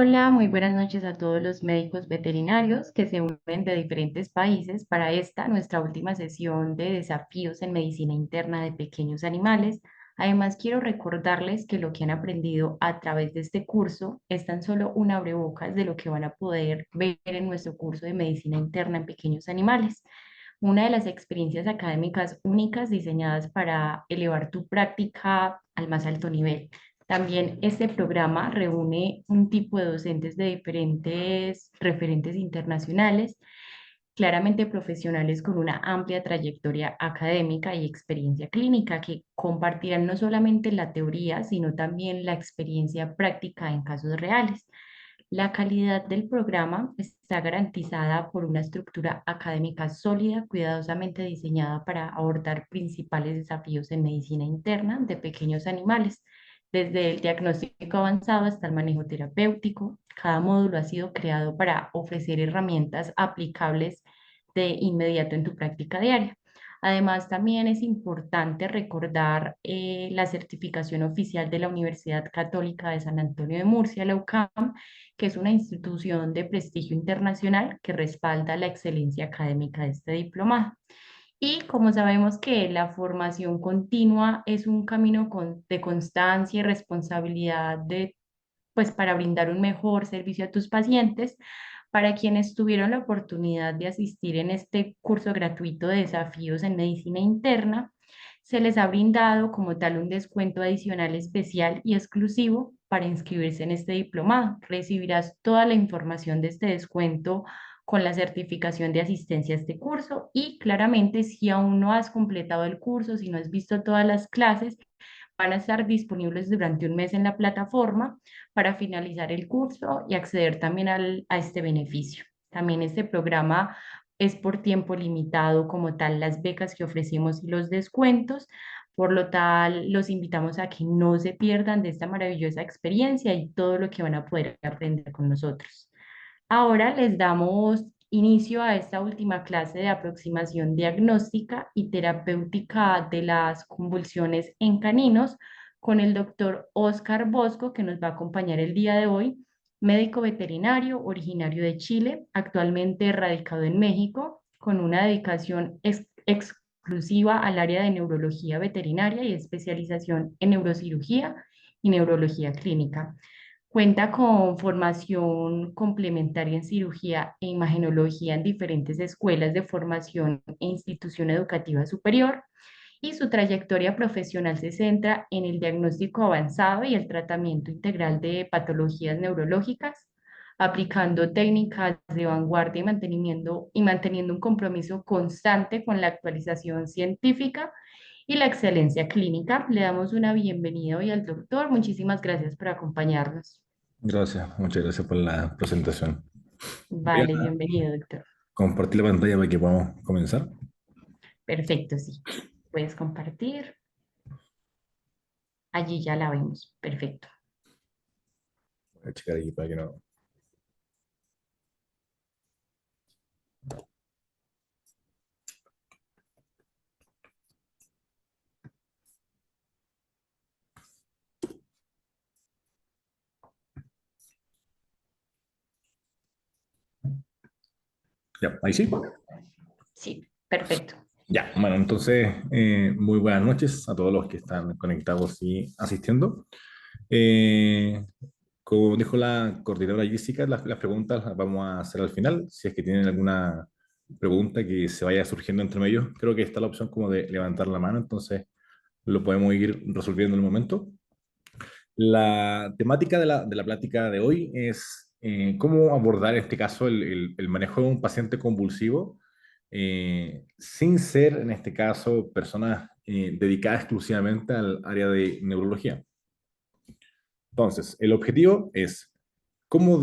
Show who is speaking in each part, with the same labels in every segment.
Speaker 1: Hola, muy buenas noches a todos los médicos veterinarios que se unen de diferentes países para esta, nuestra última sesión de desafíos en medicina interna de pequeños animales. Además, quiero recordarles que lo que han aprendido a través de este curso es tan solo un abrebocas de lo que van a poder ver en nuestro curso de medicina interna en pequeños animales, una de las experiencias académicas únicas diseñadas para elevar tu práctica al más alto nivel. También este programa reúne un tipo de docentes de diferentes referentes internacionales, claramente profesionales con una amplia trayectoria académica y experiencia clínica que compartirán no solamente la teoría, sino también la experiencia práctica en casos reales. La calidad del programa está garantizada por una estructura académica sólida, cuidadosamente diseñada para abordar principales desafíos en medicina interna de pequeños animales, desde el diagnóstico avanzado hasta el manejo terapéutico. Cada módulo ha sido creado para ofrecer herramientas aplicables de inmediato en tu práctica diaria. Además, también es importante recordar la certificación oficial de la Universidad Católica de San Antonio de Murcia, la UCAM, que es una institución de prestigio internacional que respalda la excelencia académica de este diplomado. Y como sabemos que la formación continua es un camino de constancia y responsabilidad pues para brindar un mejor servicio a tus pacientes. Para quienes tuvieron la oportunidad de asistir en este curso gratuito de desafíos en medicina interna, se les ha brindado como tal un descuento adicional especial y exclusivo para inscribirse en este diplomado. Recibirás toda la información de este descuento con la certificación de asistencia a este curso y claramente si aún no has completado el curso, si no has visto todas las clases, van a estar disponibles durante un mes en la plataforma para finalizar el curso y acceder también a este beneficio. También este programa es por tiempo limitado como tal las becas que ofrecemos y los descuentos. Por lo tal, los invitamos a que no se pierdan de esta maravillosa experiencia y todo lo que van a poder aprender con nosotros. Ahora les damos inicio a esta última clase de aproximación diagnóstica y terapéutica de las convulsiones en caninos con el doctor Oscar Bosco, que nos va a acompañar el día de hoy, médico veterinario originario de Chile, actualmente radicado en México, con una dedicación exclusiva al área de neurología veterinaria y especialización en neurocirugía y neurología clínica. Cuenta con formación complementaria en cirugía e imagenología en diferentes escuelas de formación e institución educativa superior y su trayectoria profesional se centra en el diagnóstico avanzado y el tratamiento integral de patologías neurológicas, aplicando técnicas de vanguardia y manteniendo un compromiso constante con la actualización científica y la excelencia clínica. Le damos una bienvenida hoy al doctor. Muchísimas gracias por acompañarnos.
Speaker 2: Gracias, muchas gracias por la presentación. Voy
Speaker 1: Vale,
Speaker 2: a
Speaker 1: bienvenido, doctor.
Speaker 2: compartir la pantalla para que podamos comenzar.
Speaker 1: Perfecto, sí. Puedes compartir. Allí ya la vemos. Perfecto.
Speaker 2: Voy a checar aquí para que no. Ya, ahí sí.
Speaker 1: Sí, perfecto.
Speaker 2: Ya, bueno, entonces, muy buenas noches a todos los que están conectados y asistiendo. Eh, Como dijo la coordinadora Jessica, las preguntas las vamos a hacer al final. Si es que tienen alguna pregunta que se vaya surgiendo entre medios, creo que está la opción como de levantar la mano, entonces lo podemos ir resolviendo en el momento. La temática de la plática de hoy es cómo abordar en este caso el manejo de un paciente convulsivo sin ser, en este caso, personas dedicadas exclusivamente al área de neurología. Entonces, el objetivo es cómo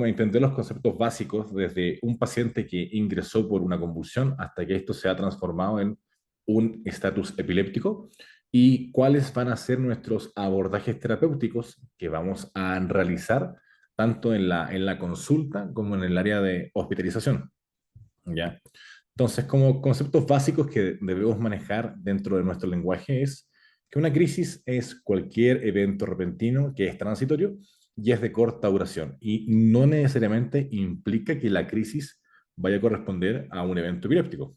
Speaker 2: entender los conceptos básicos desde un paciente que ingresó por una convulsión hasta que esto se ha transformado en un estatus epiléptico y cuáles van a ser nuestros abordajes terapéuticos que vamos a realizar tanto en la consulta como en el área de hospitalización. ¿Ya? Entonces, como conceptos básicos que debemos manejar dentro de nuestro lenguaje es que una crisis es cualquier evento repentino que es transitorio y es de corta duración. Y no necesariamente implica que la crisis vaya a corresponder a un evento epiléptico.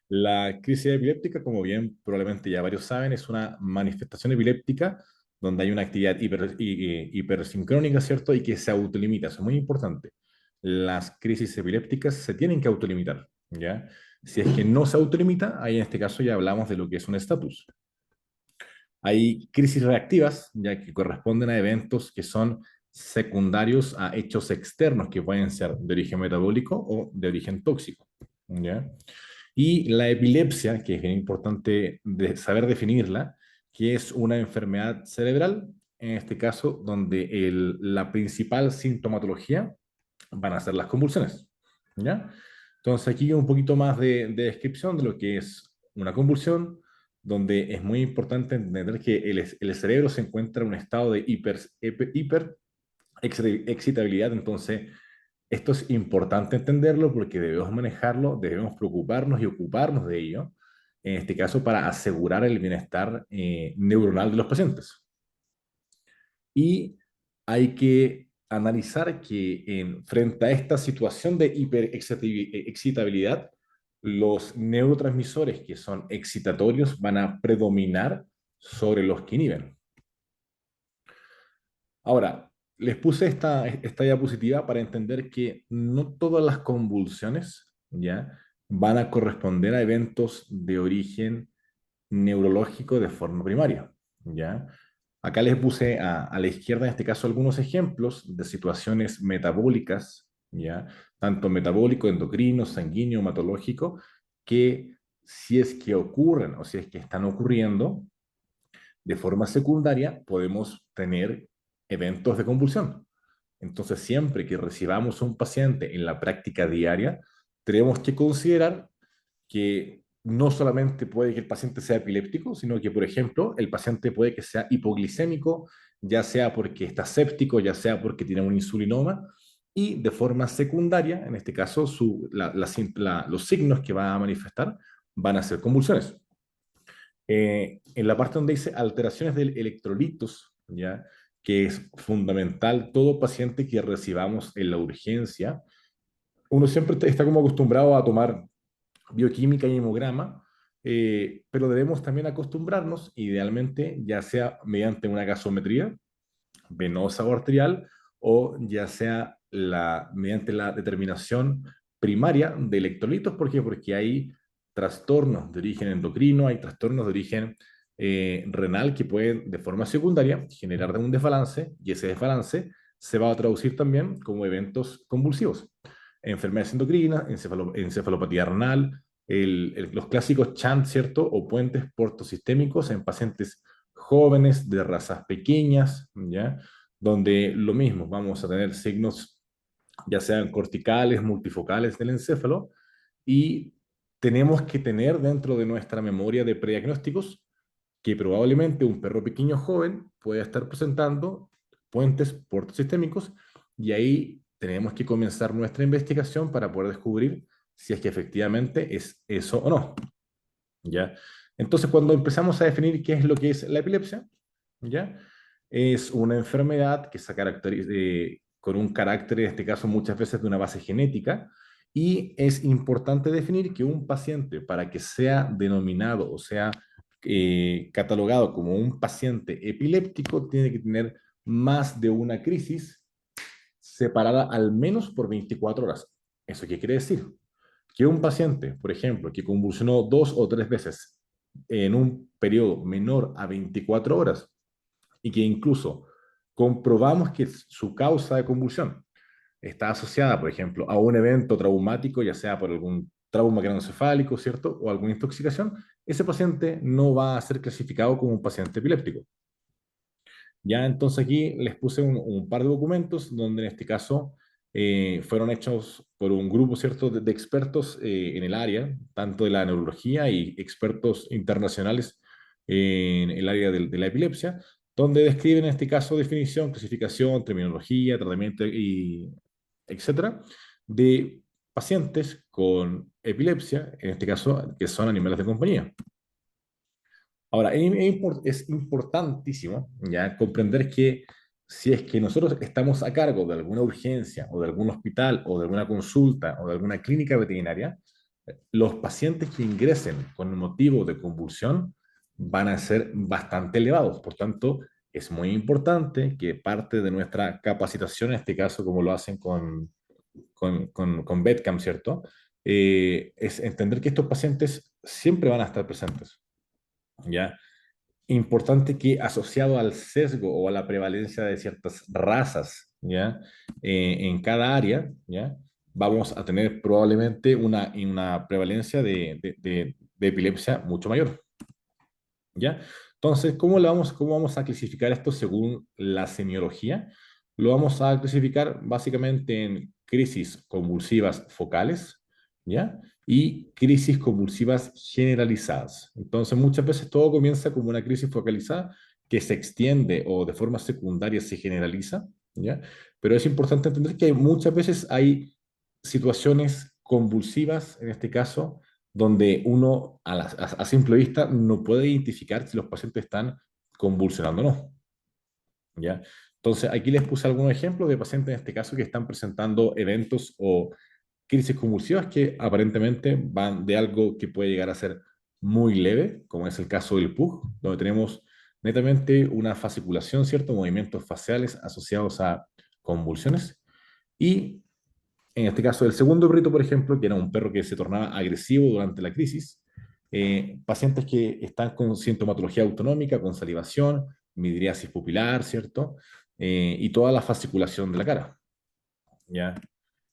Speaker 2: La crisis epiléptica, como bien probablemente ya varios saben, es una manifestación epiléptica donde hay una actividad hipersincrónica, ¿cierto? Y que se autolimita. Eso es muy importante. Las crisis epilépticas se tienen que autolimitar, ¿ya? Si es que no se autolimita, ahí en este caso ya hablamos de lo que es un estatus. Hay crisis reactivas, ya que corresponden a eventos que son secundarios a hechos externos que pueden ser de origen metabólico o de origen tóxico, ¿ya? Y la epilepsia, que es bien importante saber definirla, que es una enfermedad cerebral, en este caso, donde la principal sintomatología van a ser las convulsiones, ¿ya? Entonces aquí un poquito más de descripción de lo que es una convulsión, donde es muy importante entender que el cerebro se encuentra en un estado de hiper excitabilidad. Entonces esto es importante entenderlo porque debemos manejarlo, debemos preocuparnos y ocuparnos de ello, en este caso para asegurar el bienestar neuronal de los pacientes. Y hay que analizar que frente a esta situación de hiperexcitabilidad, los neurotransmisores que son excitatorios van a predominar sobre los que inhiben. Ahora, les puse esta diapositiva para entender que no todas las convulsiones, ¿ya?, van a corresponder a eventos de origen neurológico de forma primaria, ¿ya? Acá les puse a la izquierda, en este caso, algunos ejemplos de situaciones metabólicas, ¿ya? Tanto metabólico, endocrino, sanguíneo, hematológico, que si es que ocurren o si es que están ocurriendo, de forma secundaria podemos tener eventos de convulsión. Entonces, siempre que recibamos un paciente en la práctica diaria, tenemos que considerar que no solamente puede que el paciente sea epiléptico, sino que, por ejemplo, el paciente puede que sea hipoglicémico, ya sea porque está séptico, ya sea porque tiene un insulinoma, y de forma secundaria, en este caso, los signos que va a manifestar van a ser convulsiones. En la parte donde dice alteraciones de electrolitos, ¿ya?, que es fundamental, todo paciente que recibamos en la urgencia, uno siempre está como acostumbrado a tomar bioquímica y hemograma, pero debemos también acostumbrarnos, idealmente, ya sea mediante una gasometría venosa o arterial, o ya sea mediante la determinación primaria de electrolitos. ¿Por qué? Porque hay trastornos de origen endocrino, hay trastornos de origen renal que pueden de forma secundaria generar un desbalance, y ese desbalance se va a traducir también como eventos convulsivos. Enfermedades endocrinas, encefalopatía renal, los clásicos CHANT, ¿cierto? O puentes portosistémicos en pacientes jóvenes de razas pequeñas, ¿ya? Donde lo mismo, vamos a tener signos ya sean corticales, multifocales del encéfalo, y tenemos que tener dentro de nuestra memoria de prediagnósticos que probablemente un perro pequeño joven pueda estar presentando puentes portosistémicos, y ahí tenemos que comenzar nuestra investigación para poder descubrir si es que efectivamente es eso o no, ¿ya? Entonces, cuando empezamos a definir qué es lo que es la epilepsia, ¿ya?, es una enfermedad que se caracteriza con un carácter, en este caso muchas veces de una base genética, y es importante definir que un paciente, para que sea denominado o sea catalogado como un paciente epiléptico, tiene que tener más de una crisis separada al menos por 24 horas. ¿Eso qué quiere decir? Que un paciente, por ejemplo, que convulsionó 2 o 3 veces en un periodo menor a 24 horas, y que incluso comprobamos que su causa de convulsión está asociada, por ejemplo, a un evento traumático, ya sea por algún trauma craneoencefálico, ¿cierto?, o alguna intoxicación, ese paciente no va a ser clasificado como un paciente epiléptico. Ya, entonces aquí les puse un par de documentos donde en este caso fueron hechos por un grupo, ¿cierto?, de expertos en el área, tanto de la neurología y expertos internacionales en el área de la epilepsia, donde describen en este caso definición, clasificación, terminología, tratamiento y etcétera, de pacientes con epilepsia, en este caso, que son animales de compañía. Ahora, es importantísimo ya comprender que si es que nosotros estamos a cargo de alguna urgencia o de algún hospital o de alguna consulta o de alguna clínica veterinaria, los pacientes que ingresen con el motivo de convulsión van a ser bastante elevados. Por tanto, es muy importante que parte de nuestra capacitación, en este caso, como lo hacen con Bedcam, ¿cierto? Es entender que estos pacientes siempre van a estar presentes, ¿ya? Importante que asociado al sesgo o a la prevalencia de ciertas razas, ¿ya? En cada área, ¿ya? Vamos a tener probablemente una prevalencia de epilepsia mucho mayor, ¿ya? Entonces, cómo vamos a clasificar esto según la semiología? Lo vamos a clasificar básicamente en crisis convulsivas focales, ¿ya? Y crisis convulsivas generalizadas. Entonces, muchas veces todo comienza como una crisis focalizada que se extiende o de forma secundaria se generaliza, ¿ya? Pero es importante entender que muchas veces hay situaciones convulsivas, en este caso, donde uno a simple vista no puede identificar si los pacientes están convulsionando o no, ¿ya? Entonces, aquí les puse algunos ejemplos de pacientes en este caso que están presentando eventos o crisis convulsivas que aparentemente van de algo que puede llegar a ser muy leve, como es el caso del PUG, donde tenemos netamente una fasciculación, ¿cierto? Movimientos faciales asociados a convulsiones. Y en este caso, el segundo perrito, por ejemplo, que era un perro que se tornaba agresivo durante la crisis, pacientes que están con sintomatología autonómica, con salivación, midriasis pupilar, ¿cierto? Y toda la fasciculación de la cara, ¿ya?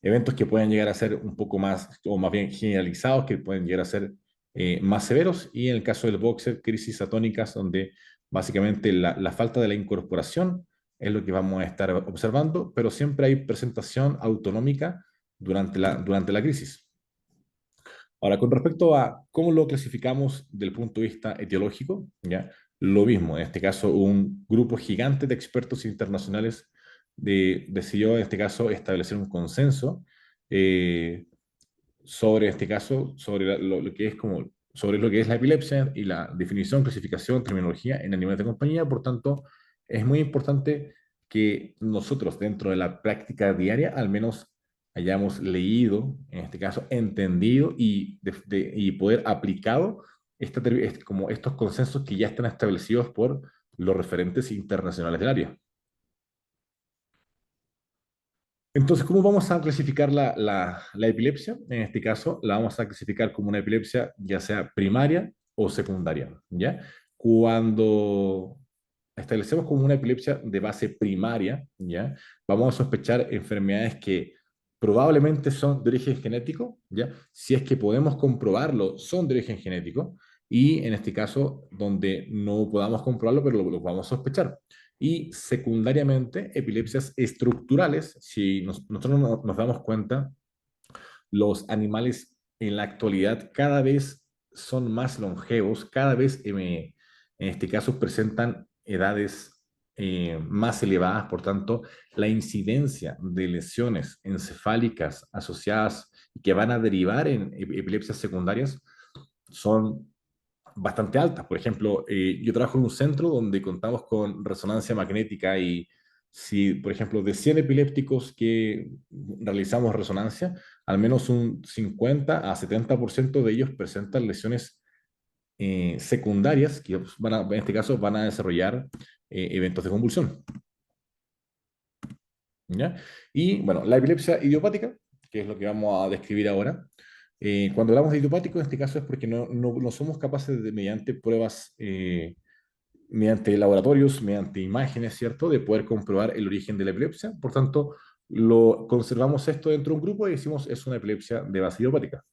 Speaker 2: Eventos que pueden llegar a ser un poco más, o más bien generalizados, que pueden llegar a ser más severos, y en el caso del boxer, crisis atónicas, donde básicamente la falta de la incorporación es lo que vamos a estar observando, pero siempre hay presentación autonómica durante la crisis. Ahora, con respecto a cómo lo clasificamos desde el punto de vista etiológico, ¿ya? Lo mismo, en este caso, un grupo gigante de expertos internacionales decidió, en este caso, establecer un consenso eh, sobre este caso, sobre lo que es como, sobre lo que es la epilepsia y la definición, clasificación, terminología en animales de compañía. Por tanto, es muy importante que nosotros dentro de la práctica diaria al menos hayamos leído, en este caso, entendido y poder aplicado como estos consensos que ya están establecidos por los referentes internacionales del área. Entonces, ¿cómo vamos a clasificar la epilepsia? En este caso, la vamos a clasificar como una epilepsia ya sea primaria o secundaria, ¿ya? Cuando establecemos como una epilepsia de base primaria, ¿ya? Vamos a sospechar enfermedades que probablemente son de origen genético, ¿ya? Si es que podemos comprobarlo, son de origen genético, y en este caso, donde no podamos comprobarlo, pero lo vamos a sospechar. Y secundariamente, epilepsias estructurales, si nosotros nos damos cuenta, los animales en la actualidad cada vez son más longevos, cada vez en este caso presentan edades más elevadas, por tanto, la incidencia de lesiones encefálicas asociadas y que van a derivar en epilepsias secundarias son bastante altas. Por ejemplo, yo trabajo en un centro donde contamos con resonancia magnética y si, por ejemplo, de 100 epilépticos que realizamos resonancia, al menos un 50 a 70% de ellos presentan lesiones secundarias que en este caso van a desarrollar eventos de convulsión, ¿ya? Y bueno, la epilepsia idiopática, que es lo que vamos a describir ahora. Cuando hablamos de idiopático, en este caso es porque no somos capaces de, mediante pruebas, mediante laboratorios, mediante imágenes, ¿cierto?, de poder comprobar el origen de la epilepsia. Por tanto, conservamos esto dentro de un grupo y decimos es una epilepsia de base idiopática,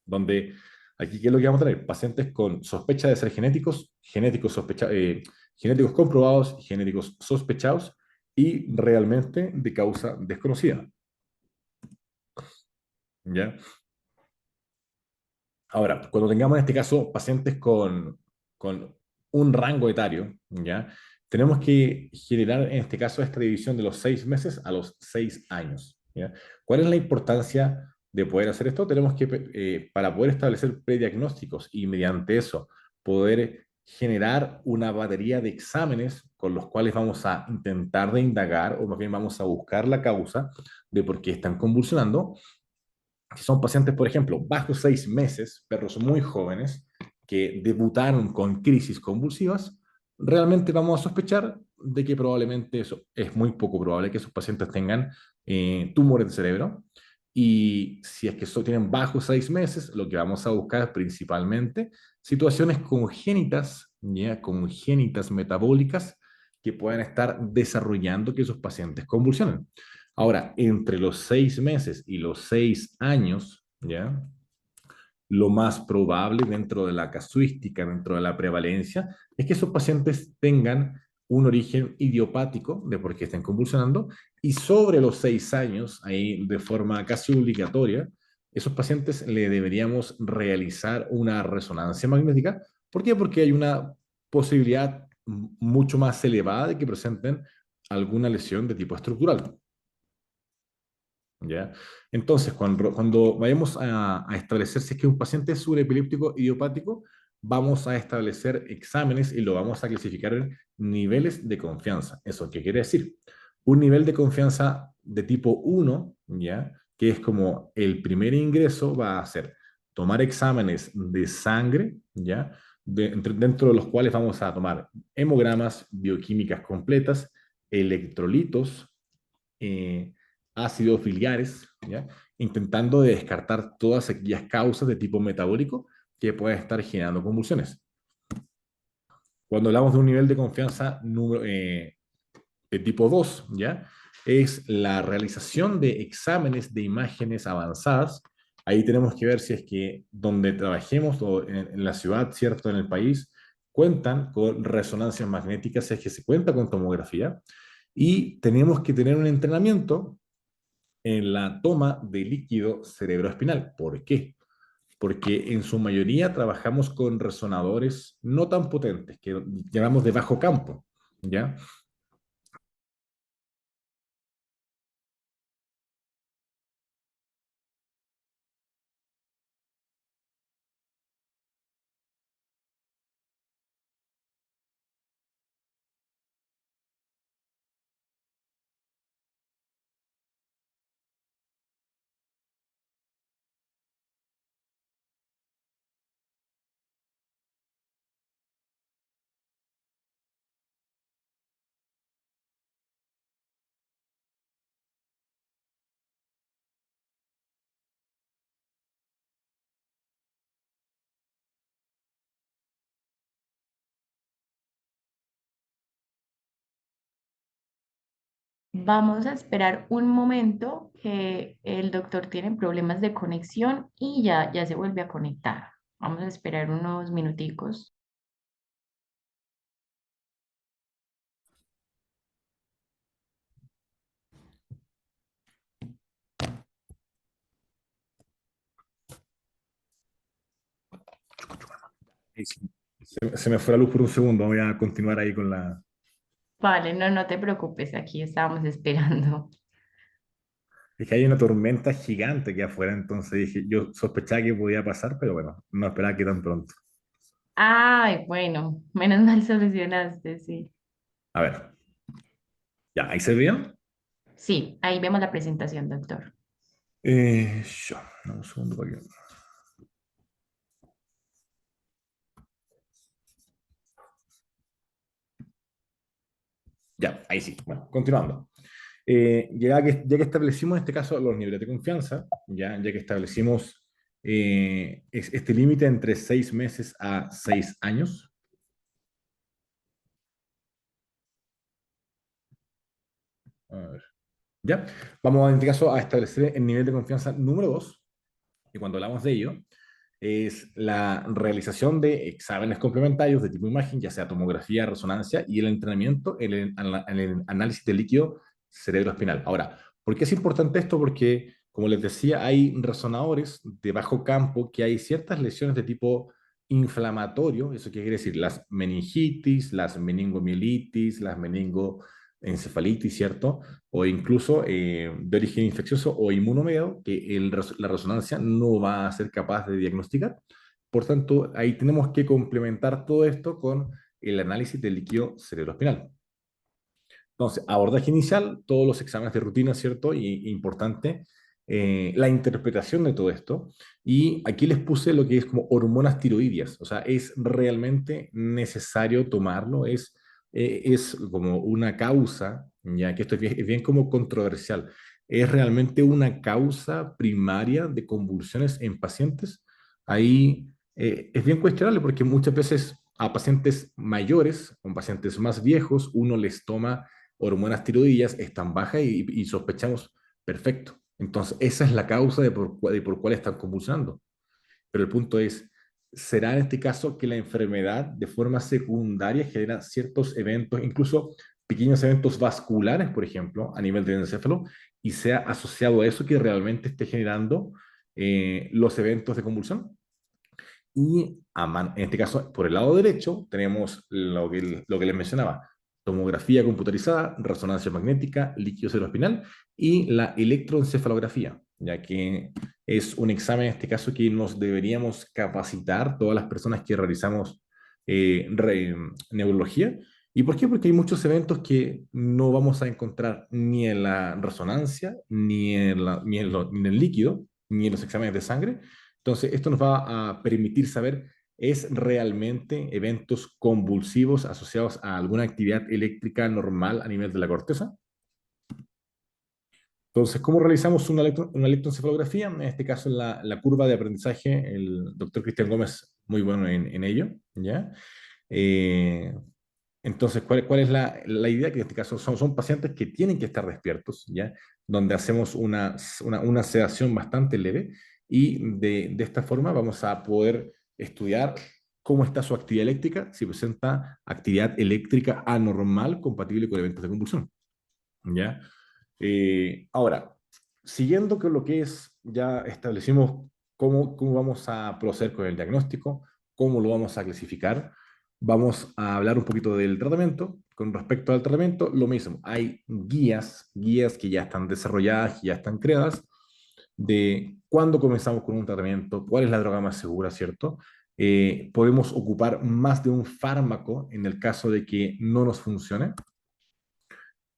Speaker 2: donde aquí, ¿qué es lo que vamos a tener? Pacientes con sospecha de ser genéticos, genéticos comprobados, genéticos sospechados y realmente de causa desconocida, ¿ya? Ahora, cuando tengamos en este caso pacientes con un rango etario, ¿ya? Tenemos que generar en este caso esta división de los 6 meses a los 6 años, ¿ya? ¿Cuál es la importancia de poder hacer esto? Tenemos que, para poder establecer prediagnósticos y mediante eso poder generar una batería de exámenes con los cuales vamos a intentar de indagar, o más bien vamos a buscar la causa de por qué están convulsionando. Si son pacientes, por ejemplo, bajo 6 meses, perros muy jóvenes que debutaron con crisis convulsivas, realmente vamos a sospechar de que probablemente eso es muy poco probable que esos pacientes tengan tumores de cerebro. Y si es que tienen bajo 6 meses, lo que vamos a buscar es principalmente situaciones congénitas, ya congénitas metabólicas que puedan estar desarrollando que esos pacientes convulsionen. Ahora, entre los 6 meses y los 6 años, ¿ya? Lo más probable dentro de la casuística, dentro de la prevalencia, es que esos pacientes tengan un origen idiopático de por qué estén convulsionando, y sobre los 6 años, ahí de forma casi obligatoria, esos pacientes le deberíamos realizar una resonancia magnética. ¿Por qué? Porque hay una posibilidad mucho más elevada de que presenten alguna lesión de tipo estructural. ¿Ya? Entonces, cuando vayamos a establecer si es que un paciente es subepiléptico idiopático, vamos a establecer exámenes y lo vamos a clasificar en niveles de confianza. ¿Eso qué quiere decir? Un nivel de confianza de tipo 1, ¿ya? Que es como el primer ingreso, va a ser tomar exámenes de sangre, ¿ya? Dentro de los cuales vamos a tomar hemogramas, bioquímicas completas, electrolitos, eh, ácidos biliares, ¿ya? Intentando descartar todas aquellas causas de tipo metabólico que pueden estar generando convulsiones. Cuando hablamos de un nivel de confianza de tipo 2, ¿ya? Es la realización de exámenes de imágenes avanzadas. Ahí tenemos que ver si es que donde trabajemos o en la ciudad, ¿cierto? En el país, cuentan con resonancias magnéticas, si es que se cuenta con tomografía, y tenemos que tener un entrenamiento en la toma de líquido cerebroespinal. ¿Por qué? Porque en su mayoría trabajamos con resonadores no tan potentes, que llamamos de bajo campo, ¿ya?
Speaker 1: Vamos a esperar un momento que el doctor tiene problemas de conexión y ya se vuelve a conectar. Vamos a esperar unos minuticos.
Speaker 2: Sí, sí. Se me fue la luz por un segundo, voy a continuar ahí con la...
Speaker 1: Vale, no te preocupes, aquí estábamos esperando.
Speaker 2: Es que hay una tormenta gigante aquí afuera, entonces dije, yo sospechaba que podía pasar, pero bueno, no esperaba que tan pronto.
Speaker 1: Ay, bueno, menos mal solucionaste, sí.
Speaker 2: A ver, ya, ahí se vean.
Speaker 1: Sí, ahí vemos la presentación, doctor.
Speaker 2: Yo, dame un segundo para que... Ya, ahí sí. Bueno, continuando. Ya que establecimos en este caso los niveles de confianza, ya que establecimos este límite entre 6 meses a 6 años, a ver, ya, vamos en este caso a establecer el nivel de confianza número 2, y cuando hablamos de ello, es la realización de exámenes complementarios de tipo imagen, ya sea tomografía, resonancia, y el entrenamiento en el análisis del líquido cerebroespinal. Ahora, ¿por qué es importante esto? Porque, como les decía, hay resonadores de bajo campo que hay ciertas lesiones de tipo inflamatorio. ¿Eso qué quiere decir? Las meningitis, las meningomielitis, las meningoencefalitis, ¿cierto? O incluso de origen infeccioso o inmunomedio, que la resonancia no va a ser capaz de diagnosticar. Por tanto, ahí tenemos que complementar todo esto con el análisis del líquido cerebroespinal. Entonces, abordaje inicial, todos los exámenes de rutina, ¿cierto? Y importante, la interpretación de todo esto. Y aquí les puse lo que es como hormonas tiroideas. O sea, es realmente necesario tomarlo. Es como una causa, ya que esto es bien como controversial. Es realmente una causa primaria de convulsiones en pacientes. Ahí es bien cuestionable porque muchas veces a pacientes mayores, o pacientes más viejos, uno les toma hormonas tiroideas, están bajas y sospechamos, perfecto. Entonces, esa es la causa de por cuál están convulsionando. Pero el punto es, ¿será en este caso que la enfermedad de forma secundaria genera ciertos eventos, incluso pequeños eventos vasculares, por ejemplo, a nivel del encéfalo, y sea asociado a eso que realmente esté generando los eventos de convulsión? Y en este caso, por el lado derecho, tenemos lo que les mencionaba, tomografía computarizada, resonancia magnética, líquido cerebroespinal y la electroencefalografía, ya que es un examen en este caso que nos deberíamos capacitar todas las personas que realizamos neurología. ¿Y por qué? Porque hay muchos eventos que no vamos a encontrar ni en la resonancia, ni en el líquido, ni en los exámenes de sangre. Entonces, esto nos va a permitir saber, ¿es realmente eventos convulsivos asociados a alguna actividad eléctrica normal a nivel de la corteza? Entonces, ¿cómo realizamos una electroencefalografía? En este caso, la curva de aprendizaje, el doctor Cristian Gómez, muy bueno en ello, ¿ya? Eh, entonces, ¿cuál es la idea? Que en este caso son pacientes que tienen que estar despiertos, ¿ya? Donde hacemos una sedación bastante leve y de esta forma vamos a poder estudiar cómo está su actividad eléctrica, si presenta actividad eléctrica anormal compatible con eventos de convulsión, ¿ya? Ahora, siguiendo con lo que es, ya establecimos cómo vamos a proceder con el diagnóstico, cómo lo vamos a clasificar. Vamos a hablar un poquito del tratamiento. Con respecto al tratamiento, lo mismo. Hay guías que ya están desarrolladas, que ya están creadas, de cuándo comenzamos con un tratamiento, cuál es la droga más segura, ¿cierto? Podemos ocupar más de un fármaco en el caso de que no nos funcione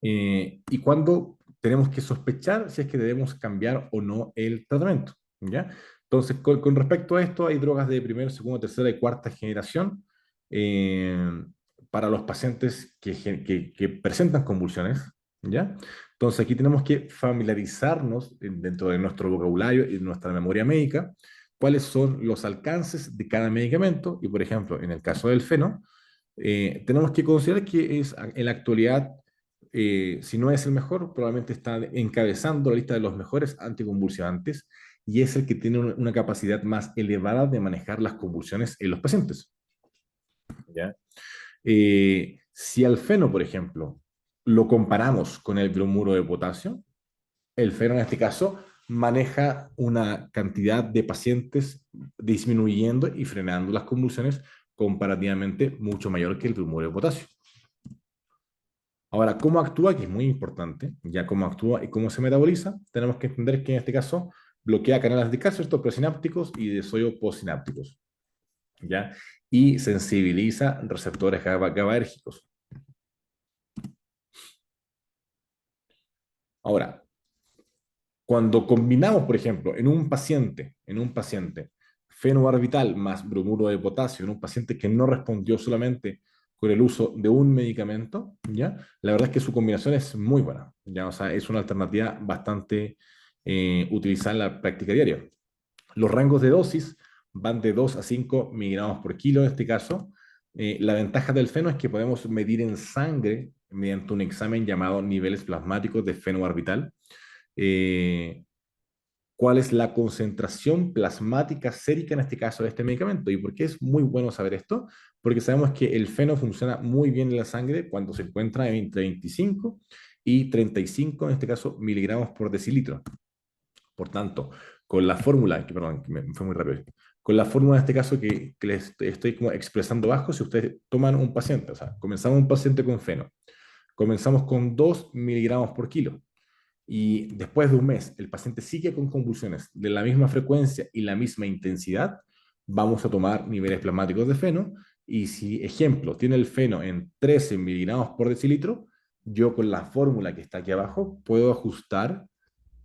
Speaker 2: y cuándo tenemos que sospechar si es que debemos cambiar o no el tratamiento, ¿ya? Entonces, con respecto a esto, hay drogas de primera, segunda, tercera y cuarta generación eh, para los pacientes que presentan convulsiones, ¿ya? Entonces, aquí tenemos que familiarizarnos dentro de nuestro vocabulario y de nuestra memoria médica cuáles son los alcances de cada medicamento y, por ejemplo, en el caso del feno, tenemos que considerar que es en la actualidad si no es el mejor, probablemente está encabezando la lista de los mejores anticonvulsivantes y es el que tiene una capacidad más elevada de manejar las convulsiones en los pacientes. ¿Ya? Si al feno, por ejemplo, lo comparamos con el bromuro de potasio, el feno en este caso maneja una cantidad de pacientes disminuyendo y frenando las convulsiones comparativamente mucho mayor que el bromuro de potasio. Ahora, ¿cómo actúa? Que es muy importante, ya cómo actúa y cómo se metaboliza, tenemos que entender que en este caso bloquea canales de calcio, estos presinápticos y de sodio postsinápticos, ¿ya? Y sensibiliza receptores GABAérgicos. Ahora, cuando combinamos, por ejemplo, en un paciente, fenobarbital más bromuro de potasio, en un paciente que no respondió solamente con el uso de un medicamento, ¿ya? La verdad es que su combinación es muy buena, ¿ya? O sea, es una alternativa bastante utilizada en la práctica diaria. Los rangos de dosis van de 2 a 5 miligramos por kilo en este caso. La ventaja del feno es que podemos medir en sangre mediante un examen llamado niveles plasmáticos de fenobarbital eh, cuál es la concentración plasmática sérica en este caso de este medicamento. ¿Y por qué es muy bueno saber esto? Porque sabemos que el feno funciona muy bien en la sangre cuando se encuentra entre 25 y 35, en este caso, miligramos por decilitro. Por tanto, con la fórmula, que perdón, que me fue muy rápido, con la fórmula en este caso que les estoy como expresando abajo, si ustedes toman un paciente, o sea, comenzamos un paciente con feno, comenzamos con 2 miligramos por kilo, y después de un mes el paciente sigue con convulsiones de la misma frecuencia y la misma intensidad, vamos a tomar niveles plasmáticos de feno y si, ejemplo, tiene el feno en 13 miligramos por decilitro, yo con la fórmula que está aquí abajo puedo ajustar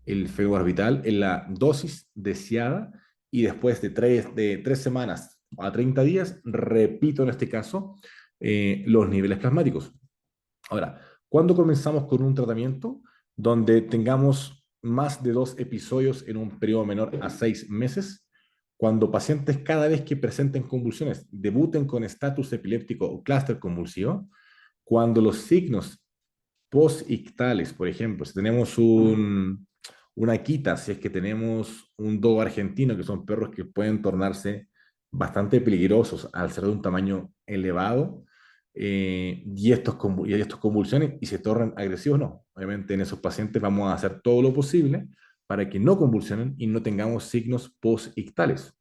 Speaker 2: el fenobarbital en la dosis deseada y después de 3 semanas a 30 días, repito en este caso los niveles plasmáticos. Ahora, ¿cuándo comenzamos con un tratamiento donde tengamos más de 2 episodios en un periodo menor a 6 meses? Cuando pacientes cada vez que presenten convulsiones debuten con estatus epiléptico o clúster convulsivo, cuando los signos post-ictales, por ejemplo, si tenemos una quita, si es que tenemos un dogo argentino, que son perros que pueden tornarse bastante peligrosos al ser de un tamaño elevado, y estos convulsiones y se tornan agresivos, no. Obviamente en esos pacientes vamos a hacer todo lo posible para que no convulsionen y no tengamos signos post-ictales.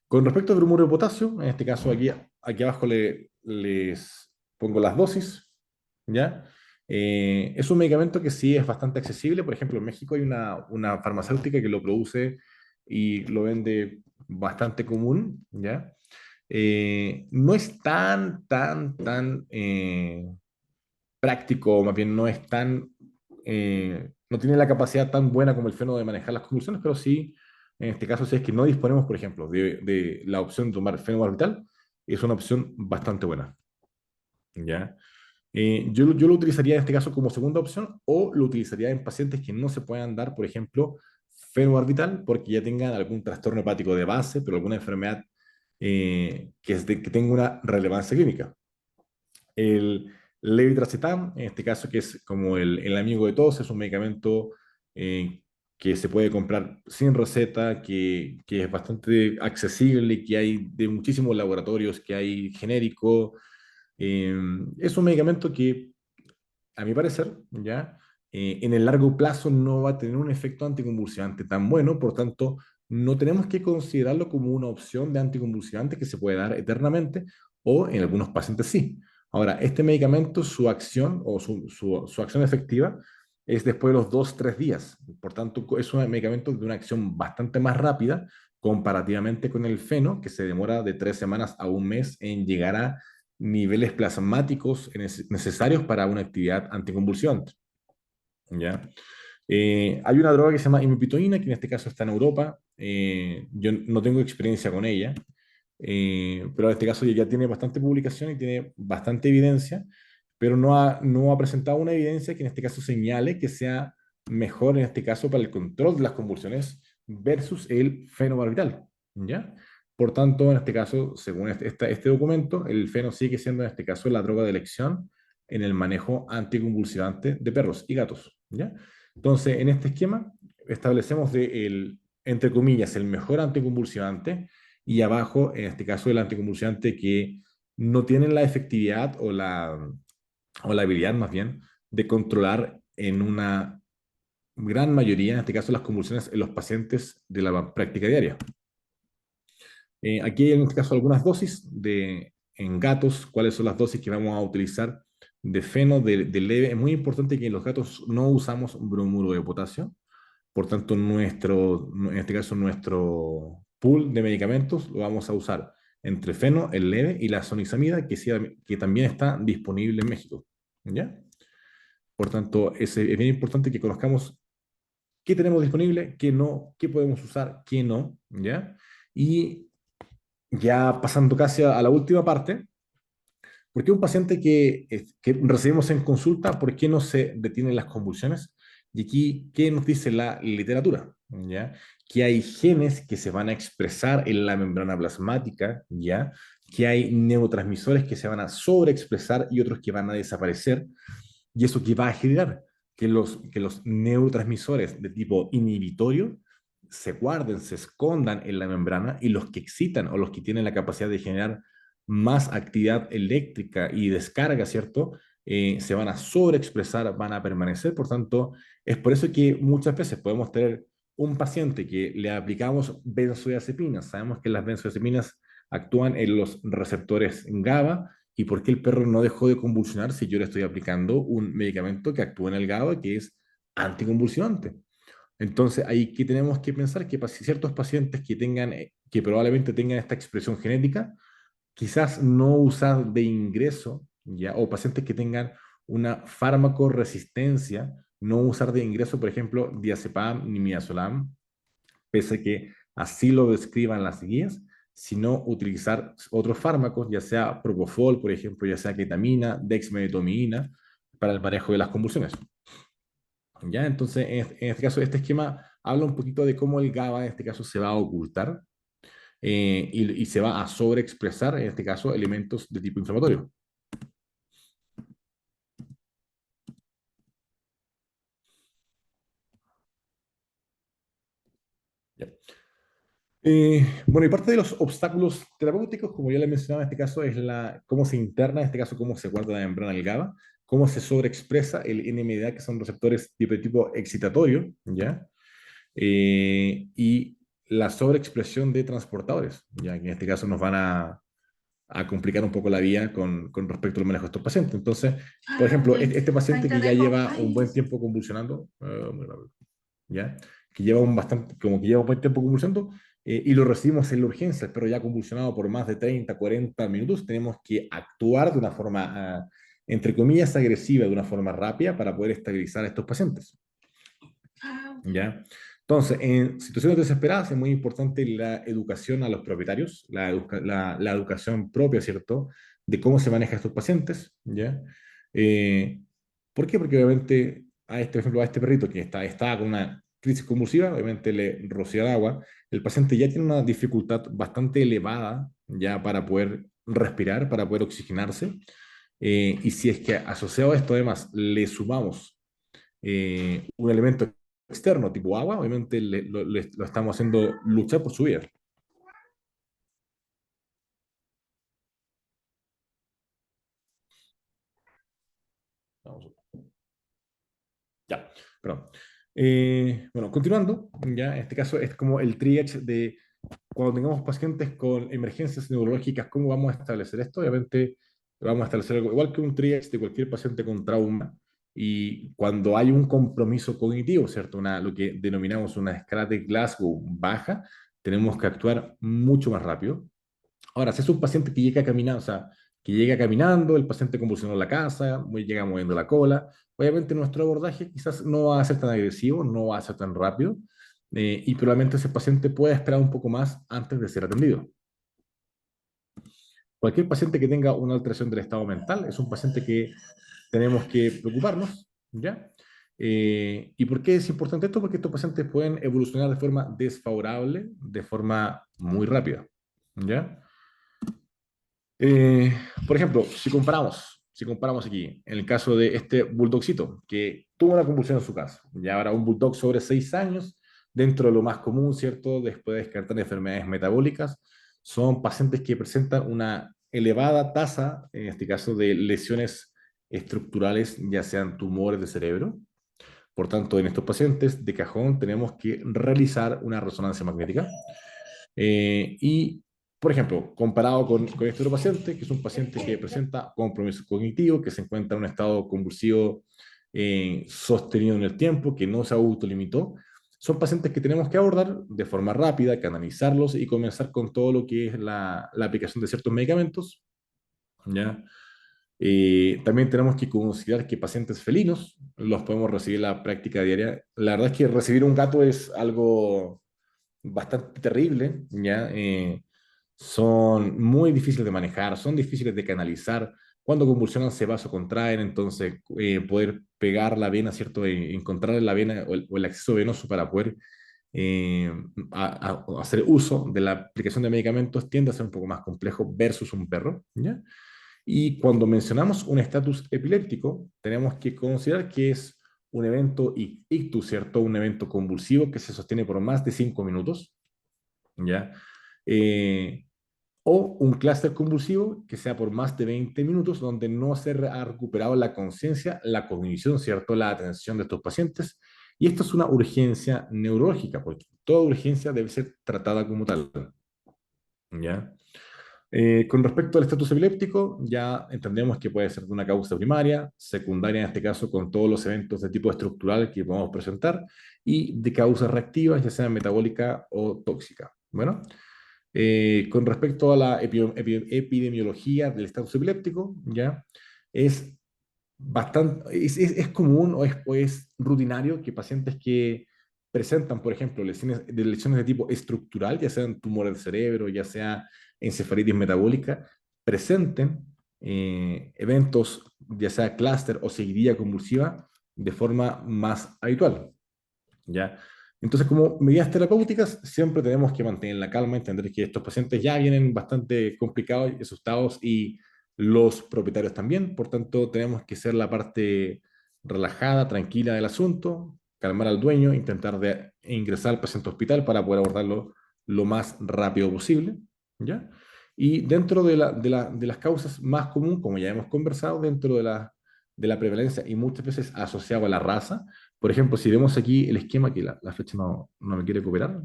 Speaker 2: Con respecto al bromuro de potasio, en este caso aquí abajo les pongo las dosis, ¿ya? Es un medicamento que sí es bastante accesible. Por ejemplo, en México hay una farmacéutica que lo produce y lo vende bastante común, ¿ya? No es tan práctico, más bien no es no tiene la capacidad tan buena como el feno de manejar las convulsiones, pero sí, en este caso, si es que no disponemos, por ejemplo, de la opción de tomar fenobarbital, es una opción bastante buena, ¿ya? Yo lo utilizaría en este caso como segunda opción o lo utilizaría en pacientes que no se puedan dar, por ejemplo, fenobarbital porque ya tengan algún trastorno hepático de base, pero alguna enfermedad que tenga una relevancia clínica. El levetiracetam, en este caso que es como el amigo de todos, es un medicamento que se puede comprar sin receta, que es bastante accesible, que hay de muchísimos laboratorios, que hay genérico. Es un medicamento que, a mi parecer, ya en el largo plazo no va a tener un efecto anticonvulsivante tan bueno, por tanto, no tenemos que considerarlo como una opción de anticonvulsivante que se puede dar eternamente, o en algunos pacientes sí. Ahora, este medicamento, su acción o su acción efectiva es después de los 2, 3 días. Por tanto, es un medicamento de una acción bastante más rápida comparativamente con el feno, que se demora de 3 semanas a un mes en llegar a niveles plasmáticos necesarios para una actividad anticonvulsivante, ¿ya? Hay una droga que se llama imipitoína, que en este caso está en Europa. Yo no tengo experiencia con ella, pero en este caso ya tiene bastante publicación y tiene bastante evidencia, pero no ha presentado una evidencia que en este caso señale que sea mejor en este caso para el control de las convulsiones versus el fenobarbital, ¿ya? Por tanto, en este caso, según este documento, el feno sigue siendo en este caso la droga de elección en el manejo anticonvulsivante de perros y gatos, ¿ya? Entonces, en este esquema establecemos entre comillas, el mejor anticonvulsivante y abajo, en este caso, el anticonvulsivante que no tiene la efectividad o la habilidad más bien de controlar en una gran mayoría, en este caso, las convulsiones en los pacientes de la práctica diaria. Aquí hay en este caso algunas dosis en gatos, cuáles son las dosis que vamos a utilizar de feno, de leve. Es muy importante que en los gatos no usamos bromuro de potasio, por tanto, en este caso, nuestro pool de medicamentos lo vamos a usar entre feno, el leve y la sonizamida, que también está disponible en México, ¿ya? Por tanto, es bien importante que conozcamos qué tenemos disponible, qué no, qué podemos usar, qué no, ¿ya? Y ya pasando casi a la última parte, ¿por qué un paciente que recibimos en consulta, por qué no se detienen las convulsiones? Y aquí, ¿qué nos dice la literatura? ¿Ya? Que hay genes que se van a expresar en la membrana plasmática, ¿ya? Que hay neurotransmisores que se van a sobreexpresar y otros que van a desaparecer. Y eso que va a generar que los neurotransmisores de tipo inhibitorio se guarden, se escondan en la membrana y los que excitan o los que tienen la capacidad de generar más actividad eléctrica y descarga, ¿cierto? Se van a sobreexpresar, van a permanecer. Por tanto, es por eso que muchas veces podemos tener un paciente que le aplicamos benzodiazepinas. Sabemos que las benzodiazepinas actúan en los receptores GABA. ¿Y por qué el perro no dejó de convulsionar si yo le estoy aplicando un medicamento que actúa en el GABA, que es anticonvulsionante? Entonces, ahí que tenemos que pensar que ciertos pacientes que probablemente tengan esta expresión genética, quizás no usar de ingreso ¿ya? O pacientes que tengan una farmacoresistencia, no usar de ingreso, por ejemplo, diazepam ni midazolam, pese a que así lo describan las guías, sino utilizar otros fármacos, ya sea propofol, por ejemplo, ya sea ketamina, dexmedetomidina, para el manejo de las convulsiones. ¿Ya? Entonces, en este caso, este esquema habla un poquito de cómo el GABA, en este caso, se va a ocultar y se va a sobreexpresar, en este caso, elementos de tipo inflamatorio. ¿Ya? Bueno, y parte de los obstáculos terapéuticos, como ya le mencionaba en este caso, es cómo se interna, en este caso, cómo se guarda la membrana del GABA, cómo se sobreexpresa el NMDA, que son receptores tipo excitatorio, ¿ya? Y la sobreexpresión de transportadores, ya que en este caso nos van a complicar un poco la vida con respecto al manejo de estos pacientes. Entonces, por ejemplo, este paciente que ya lleva un buen tiempo convulsionando, muy rápido, ¿ya? Que lleva como que lleva un buen tiempo convulsionando, y lo recibimos en la urgencia, pero ya convulsionado por más de 30, 40 minutos, tenemos que actuar de una forma, entre comillas, agresiva, de una forma rápida para poder estabilizar a estos pacientes. ¿Ya? Entonces, en situaciones desesperadas es muy importante la educación a los propietarios, la educación propia, ¿cierto? De cómo se maneja a estos pacientes, ¿ya? Eh, ¿Por qué? Porque obviamente por ejemplo, a este perrito que está con una crisis convulsiva, obviamente le rocía el agua, el paciente ya tiene una dificultad bastante elevada ya para poder respirar, para poder oxigenarse, y si es que asociado a esto además le sumamos un elemento externo, tipo agua, obviamente lo estamos haciendo luchar por su vida. Vamos, ya, perdón. Bueno, continuando, ya en este caso es como el triage de cuando tengamos pacientes con emergencias neurológicas, ¿cómo vamos a establecer esto? Obviamente vamos a establecer algo igual que un triage de cualquier paciente con trauma, y cuando hay un compromiso cognitivo, ¿cierto? Lo que denominamos una escala de Glasgow baja, tenemos que actuar mucho más rápido. Ahora, si es un paciente que llega caminando, o sea, que llega caminando, el paciente convulsionó en la casa, llega moviendo la cola, obviamente nuestro abordaje quizás no va a ser tan agresivo, no va a ser tan rápido, y probablemente ese paciente pueda esperar un poco más antes de ser atendido. Cualquier paciente que tenga una alteración del estado mental es un paciente que tenemos que preocuparnos, ¿ya? ¿Y por qué es importante esto? Porque estos pacientes pueden evolucionar de forma desfavorable, de forma muy rápida, ¿ya? Eh, por ejemplo, si comparamos aquí, en el caso de este bulldogcito, que tuvo una convulsión en su casa, y ahora un bulldog sobre 6 años, dentro de lo más común, ¿cierto? Después de descartar enfermedades metabólicas, son pacientes que presentan una elevada tasa, en este caso, de lesiones estructurales, ya sean tumores de cerebro. Por tanto, en estos pacientes de cajón tenemos que realizar una resonancia magnética. Y, por ejemplo, comparado con este otro paciente, que es un paciente que presenta compromiso cognitivo, que se encuentra en un estado convulsivo sostenido en el tiempo, que no se autolimitó, son pacientes que tenemos que abordar de forma rápida, canalizarlos y comenzar con todo lo que es la aplicación de ciertos medicamentos, ¿ya? También tenemos que considerar que pacientes felinos los podemos recibir en la práctica diaria. La verdad es que recibir un gato es algo bastante terrible, ¿ya? Son muy difíciles de manejar, son difíciles de canalizar. Cuando convulsionan se vasocontraen, entonces poder pegar la vena, ¿cierto? Encontrar la vena o el acceso venoso para poder eh, hacer uso de la aplicación de medicamentos tiende a ser un poco más complejo versus un perro, ¿ya? Y cuando mencionamos un estatus epiléptico, tenemos que considerar que es un evento ictus, ¿cierto? Un evento convulsivo que se sostiene por más de 5 minutos, ¿ya? Eh, o un clúster convulsivo que sea por más de 20 minutos, donde no se ha recuperado la conciencia, la cognición, ¿cierto? La atención de estos pacientes. Y esto es una urgencia neurológica, porque toda urgencia debe ser tratada como tal, ¿ya? Con respecto al estatus epiléptico, ya entendemos que puede ser de una causa primaria, secundaria en este caso, con todos los eventos de tipo estructural que podemos presentar, y de causas reactivas, ya sea metabólica o tóxica. Bueno, con respecto a la epidemiología del estatus epiléptico, ya es es común o es rutinario que pacientes que presentan, por ejemplo, lesiones de tipo estructural, ya sean tumores del cerebro, ya sea encefalitis metabólica, presenten eventos, ya sea clúster o seguidilla convulsiva, de forma más habitual. ¿Ya? Entonces, como medidas terapéuticas, siempre tenemos que mantener la calma, entender que estos pacientes ya vienen bastante complicados y asustados y los propietarios también, por tanto, tenemos que ser la parte relajada, tranquila del asunto, calmar al dueño, intentar de ingresar al paciente al hospital para poder abordarlo lo más rápido posible, ¿ya? Y dentro de las causas más comunes, como ya hemos conversado, dentro de la prevalencia y muchas veces asociado a la raza, por ejemplo, si vemos aquí el esquema, que la flecha no me quiere cooperar,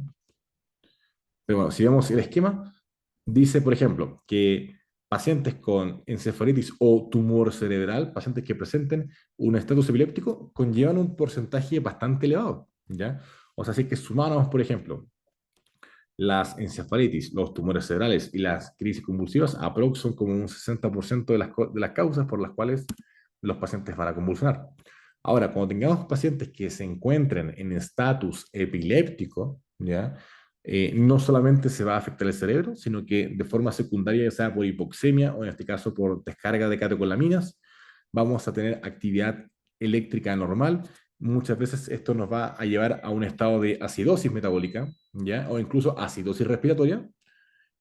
Speaker 2: pero bueno, si vemos el esquema, dice, por ejemplo, que pacientes con encefalitis o tumor cerebral, pacientes que presenten un estatus epiléptico, conllevan un porcentaje bastante elevado, ¿ya? O sea, si es que sumamos, por ejemplo, las encefalitis, los tumores cerebrales y las crisis convulsivas, aprox son como un 60% de las causas por las cuales los pacientes van a convulsionar. Ahora, cuando tengamos pacientes que se encuentren en estatus epiléptico, ¿ya? No solamente se va a afectar el cerebro, sino que de forma secundaria, ya sea por hipoxemia o en este caso por descarga de catecolaminas, vamos a tener actividad eléctrica normal. Muchas veces esto nos va a llevar a un estado de acidosis metabólica, ¿ya? O incluso acidosis respiratoria.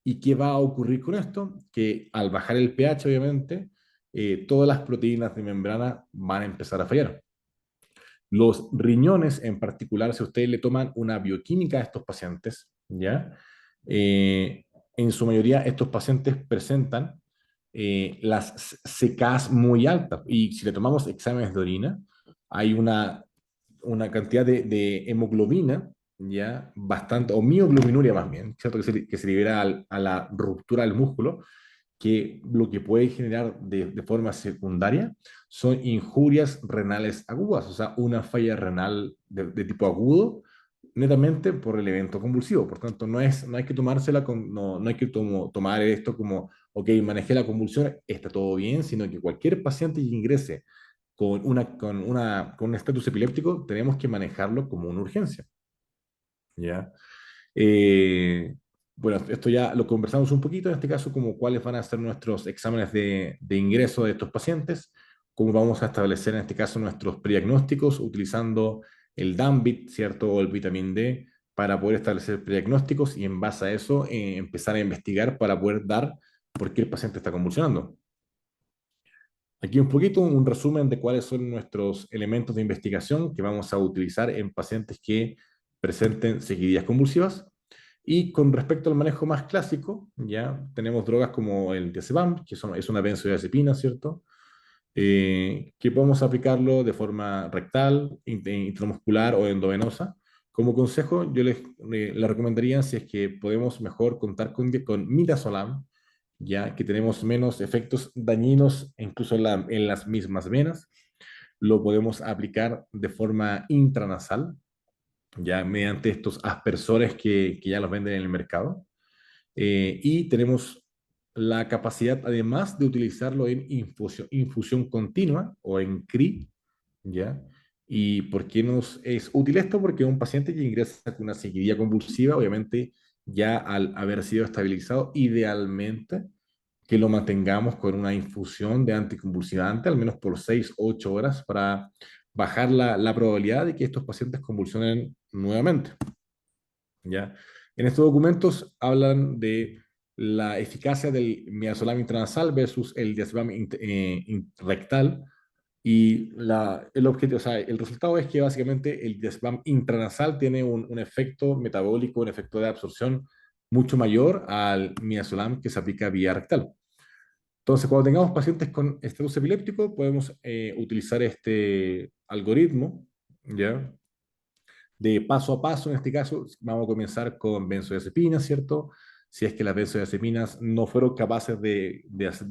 Speaker 2: ¿Y qué va a ocurrir con esto? Que al bajar el pH, obviamente, todas las proteínas de membrana van a empezar a fallar. Los riñones, en particular, si ustedes le toman una bioquímica a estos pacientes, ¿ya? Eh, en su mayoría, estos pacientes presentan las CKs muy altas. Y si le tomamos exámenes de orina, hay una cantidad de hemoglobina, ¿ya? Bastante, o mioglobinuria más bien, ¿cierto? Que se libera a la ruptura del músculo, que lo que puede generar de forma secundaria son injurias renales agudas, o sea, una falla renal de tipo agudo, netamente por el evento convulsivo. Por tanto, no hay que tomársela no hay que tomar esto como, ok, manejé la convulsión, está todo bien, sino que cualquier paciente que ingrese con un estatus epiléptico, tenemos que manejarlo como una urgencia, ¿ya? Eh, bueno, esto ya lo conversamos un poquito, en este caso, como cuáles van a ser nuestros exámenes de ingreso de estos pacientes, cómo vamos a establecer en este caso nuestros prediagnósticos utilizando el DAMBIT, ¿cierto? O el vitamín D para poder establecer prediagnósticos y en base a eso empezar a investigar para poder dar por qué el paciente está convulsionando. Aquí un poquito un resumen de cuáles son nuestros elementos de investigación que vamos a utilizar en pacientes que presenten seguidillas convulsivas. Y con respecto al manejo más clásico, ya tenemos drogas como el diazepam, es una benzodiazepina, ¿cierto? Que podemos aplicarlo de forma rectal, intramuscular o endovenosa. Como consejo, le recomendaría, si es que podemos mejor contar con midazolam, ya que tenemos menos efectos dañinos incluso en las mismas venas, lo podemos aplicar de forma intranasal, ya mediante estos aspersores que ya los venden en el mercado. Y tenemos la capacidad además de utilizarlo en infusión continua o en CRI, ¿ya? ¿Y por qué nos es útil esto? Porque un paciente que ingresa con una seguidilla convulsiva, obviamente ya al haber sido estabilizado, idealmente que lo mantengamos con una infusión de anticonvulsivante, al menos por 6 u 8 horas, para bajar la probabilidad de que estos pacientes convulsionen nuevamente. ¿Ya? En estos documentos hablan de la eficacia del midazolam intranasal versus el diazepam rectal, y el objetivo, o sea, el resultado es que básicamente el diazepam intranasal tiene un efecto metabólico, un efecto de absorción mucho mayor al midazolam que se aplica vía rectal. Entonces, cuando tengamos pacientes con estatus epiléptico, podemos utilizar este algoritmo, ¿ya? De paso a paso, en este caso, vamos a comenzar con benzodiazepinas, ¿cierto? Si es que las benzodiazepinas no fueron capaces de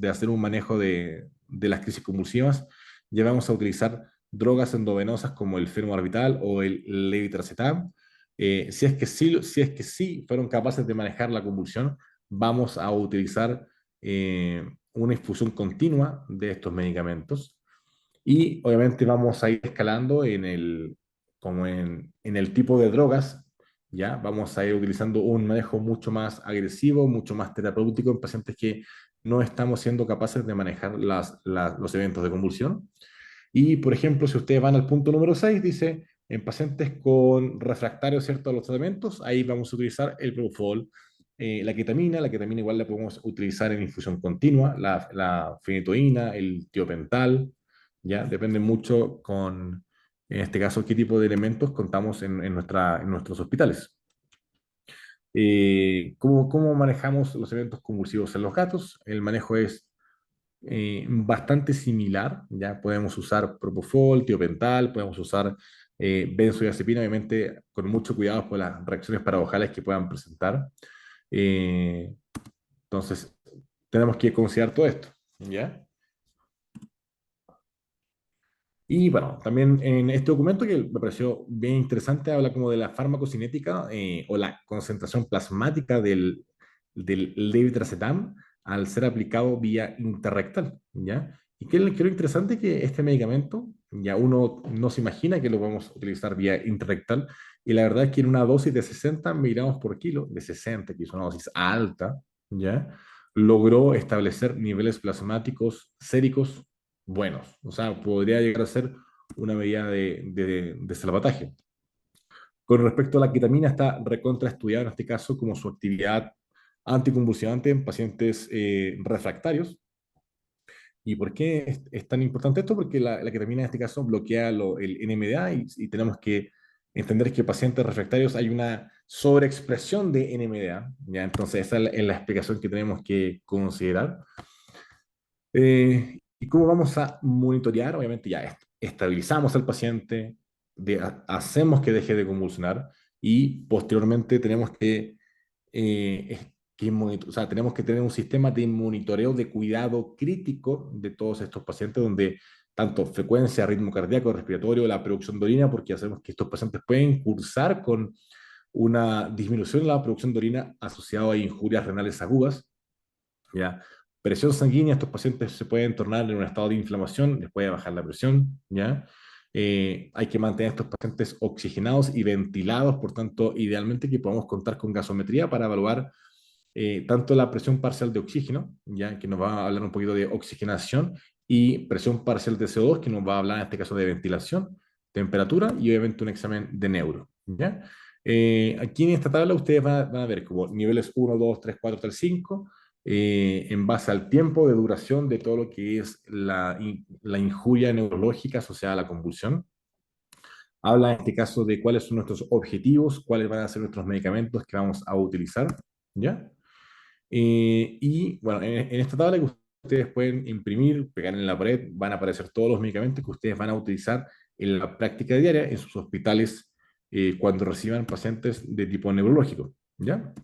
Speaker 2: hacer un manejo de las crisis convulsivas, ya vamos a utilizar drogas endovenosas como el fenobarbital o el levetiracetam. Si es que sí fueron capaces de manejar la convulsión, vamos a utilizar una infusión continua de estos medicamentos y obviamente vamos a ir escalando como en el tipo de drogas, ¿ya? Vamos a ir utilizando un manejo mucho más agresivo, mucho más terapéutico en pacientes que no estamos siendo capaces de manejar los eventos de convulsión. Y, por ejemplo, si ustedes van al punto número 6 dice, en pacientes con refractarios, ¿cierto?, a los tratamientos, ahí vamos a utilizar el propofol, la ketamina igual la podemos utilizar en infusión continua, la fenitoína, el tiopental, ¿ya? Depende mucho en este caso, qué tipo de elementos contamos en nuestros hospitales. ¿Cómo manejamos los eventos convulsivos en los gatos? El manejo es bastante similar, ya podemos usar propofol, tiopental, podemos usar benzodiazepina, obviamente con mucho cuidado por las reacciones paradojales que puedan presentar. Eh, entonces, tenemos que considerar todo esto, ¿ya? Y bueno, también en este documento que me pareció bien interesante, habla como de la farmacocinética o la concentración plasmática del levetiracetam al ser aplicado vía interrectal, ¿ya? Y que lo interesante es que este medicamento, ya uno no se imagina que lo vamos a utilizar vía interrectal, y la verdad es que en una dosis de 60 miligramos por kilo, de 60, que es una dosis alta, ¿ya? Logró establecer niveles plasmáticos séricos buenos. O sea, podría llegar a ser una medida de salvataje. Con respecto a la ketamina, está recontraestudiada en este caso como su actividad anticonvulsivante en pacientes refractarios. ¿Y por qué es tan importante esto? Porque la ketamina en este caso bloquea el NMDA y tenemos que entender que en pacientes refractarios hay una sobreexpresión de NMDA, ¿ya? Entonces esa es la explicación que tenemos que considerar. ¿Y cómo vamos a monitorear? Obviamente ya estabilizamos al paciente, hacemos que deje de convulsionar y posteriormente tenemos o sea, tenemos que tener un sistema de monitoreo de cuidado crítico de todos estos pacientes donde tanto frecuencia, ritmo cardíaco, respiratorio, la producción de orina, porque hacemos que estos pacientes pueden cursar con una disminución de la producción de orina asociada a injurias renales agudas, ¿ya? Presión sanguínea, estos pacientes se pueden tornar en un estado de inflamación, les puede bajar la presión, ¿ya? Hay que mantener a estos pacientes oxigenados y ventilados, por tanto, idealmente que podamos contar con gasometría para evaluar tanto la presión parcial de oxígeno, ¿ya? Que nos va a hablar un poquito de oxigenación, y presión parcial de CO2, que nos va a hablar en este caso de ventilación, temperatura y obviamente un examen de neuro, ¿ya? Aquí en esta tabla ustedes van a ver como niveles 1, 2, 3, 4, 3, 5, en base al tiempo de duración de todo lo que es la injuria neurológica asociada a la convulsión. Habla en este caso de cuáles son nuestros objetivos, cuáles van a ser nuestros medicamentos que vamos a utilizar, ¿ya? Y bueno, en esta tabla que ustedes pueden imprimir, pegar en la pared, van a aparecer todos los medicamentos que ustedes van a utilizar en la práctica diaria en sus hospitales cuando reciban pacientes de tipo neurológico, ¿ya?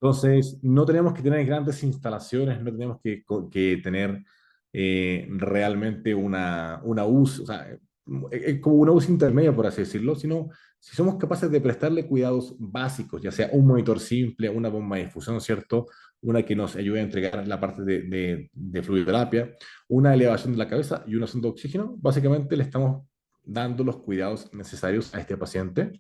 Speaker 2: Entonces, no tenemos que tener grandes instalaciones, no tenemos que tener realmente una UCI, o sea, como una UCI intermedia, por así decirlo, sino si somos capaces de prestarle cuidados básicos, ya sea un monitor simple, una bomba de difusión, ¿cierto? Una que nos ayude a entregar la parte de fluidoterapia, una elevación de la cabeza y una sonda de oxígeno, básicamente le estamos dando los cuidados necesarios a este paciente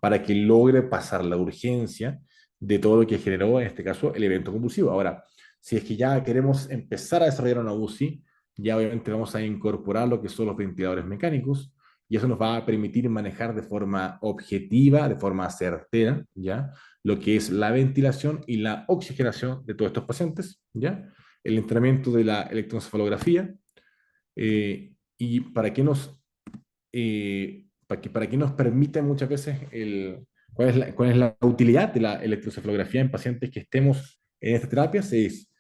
Speaker 2: para que logre pasar la urgencia de todo lo que generó, en este caso, el evento convulsivo. Ahora, si es que ya queremos empezar a desarrollar una UCI, ya obviamente vamos a incorporar lo que son los ventiladores mecánicos, y eso nos va a permitir manejar de forma objetiva, de forma certera, ¿ya? Lo que es la ventilación y la oxigenación de todos estos pacientes, ¿ya? El entrenamiento de la electroencefalografía, y para qué nos permite muchas veces cuál es la utilidad de la electroencefalografía en pacientes que estemos en estas terapias. Es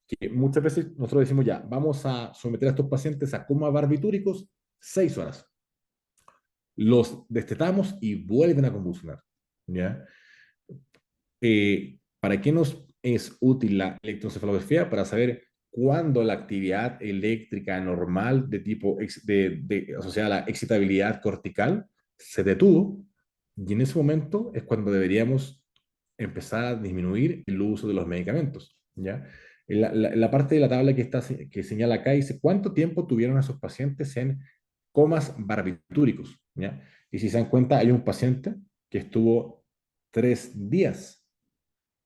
Speaker 2: que muchas veces nosotros decimos ya, vamos a someter a estos pacientes a coma barbitúricos 6 horas. Los destetamos y vuelven a convulsionar, ¿ya? ¿Para qué nos es útil la electroencefalografía? Para saber cuándo la actividad eléctrica normal de tipo asociada a la excitabilidad cortical se detuvo, y en ese momento es cuando deberíamos empezar a disminuir el uso de los medicamentos, ¿ya? La parte de la tabla que señala acá dice cuánto tiempo tuvieron esos pacientes en comas barbitúricos, ¿ya? Y si se dan cuenta, hay un paciente que estuvo 3 días,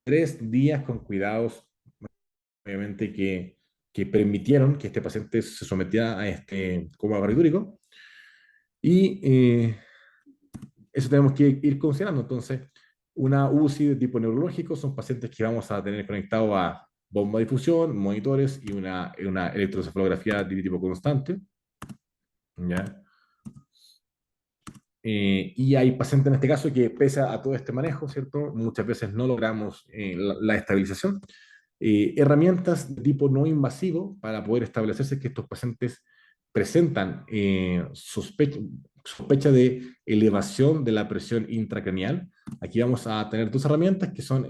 Speaker 2: 3 días con cuidados, obviamente, que permitieron que este paciente se sometiera a este coma barbitúrico. Y eso tenemos que ir considerando. Entonces, una UCI de tipo neurológico son pacientes que vamos a tener conectados a bomba de difusión, monitores y una electroencefalografía de tipo constante, ¿ya? Y hay pacientes en este caso que, pese a todo este manejo, ¿cierto? Muchas veces no logramos la estabilización. Herramientas de tipo no invasivo para poder establecerse que estos pacientes presentan sospecha de elevación de la presión intracraneal. Aquí vamos a tener dos herramientas que son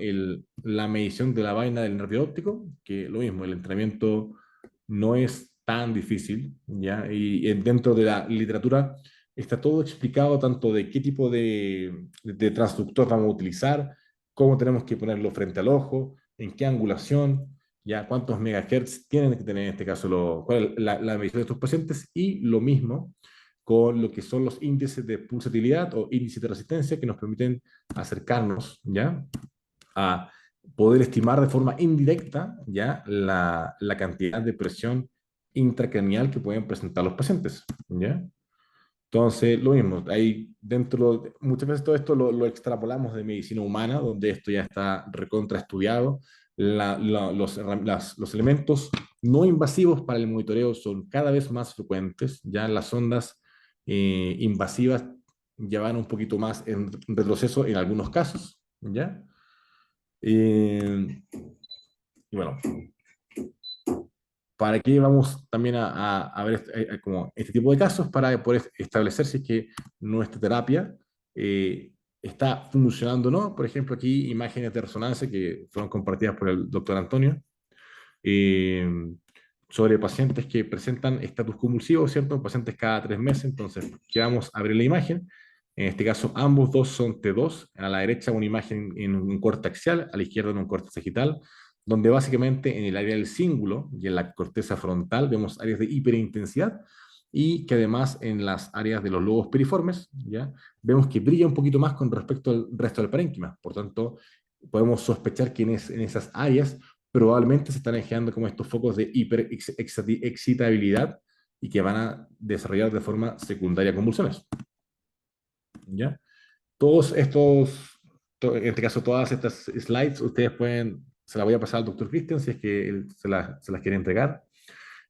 Speaker 2: la medición de la vaina del nervio óptico, que lo mismo, el entrenamiento no es tan difícil, ¿ya? Y dentro de la literatura está todo explicado, tanto de qué tipo de transductor vamos a utilizar, cómo tenemos que ponerlo frente al ojo, en qué angulación, ya cuántos megahertz tienen que tener en este caso cuál es la medición de estos pacientes, y lo mismo con lo que son los índices de pulsatilidad o índices de resistencia que nos permiten acercarnos, ¿ya? A poder estimar de forma indirecta, ¿ya? La cantidad de presión intracraneal que pueden presentar los pacientes, ¿ya? Entonces, lo mismo, hay muchas veces todo esto lo extrapolamos de medicina humana, donde esto ya está recontraestudiado. Los elementos no invasivos para el monitoreo son cada vez más frecuentes. Ya las ondas invasivas ya van un poquito más en retroceso en algunos casos, ¿ya? Eh, y bueno, ¿para qué vamos también a ver como este tipo de casos? Para poder establecer si es que nuestra terapia está funcionando o no. Por ejemplo, aquí imágenes de resonancia que fueron compartidas por el doctor Antonio eh, sobre pacientes que presentan estatus convulsivo, ¿cierto? Pacientes cada 3 meses. Entonces, ¿qué vamos a ver en la imagen? En este caso, ambos dos son T2. A la derecha una imagen en un corte axial, a la izquierda en un corte sagital, donde básicamente en el área del cíngulo y en la corteza frontal vemos áreas de hiperintensidad, y que además en las áreas de los lobos piriformes, ¿ya? Vemos que brilla un poquito más con respecto al resto del parénquima. Por tanto, podemos sospechar que en esas áreas probablemente se están generando como estos focos de hiperexcitabilidad y que van a desarrollar de forma secundaria convulsiones, ¿ya? Todos en este caso, todas estas slides, ustedes se las voy a pasar al doctor Christian si es que él se las quiere entregar.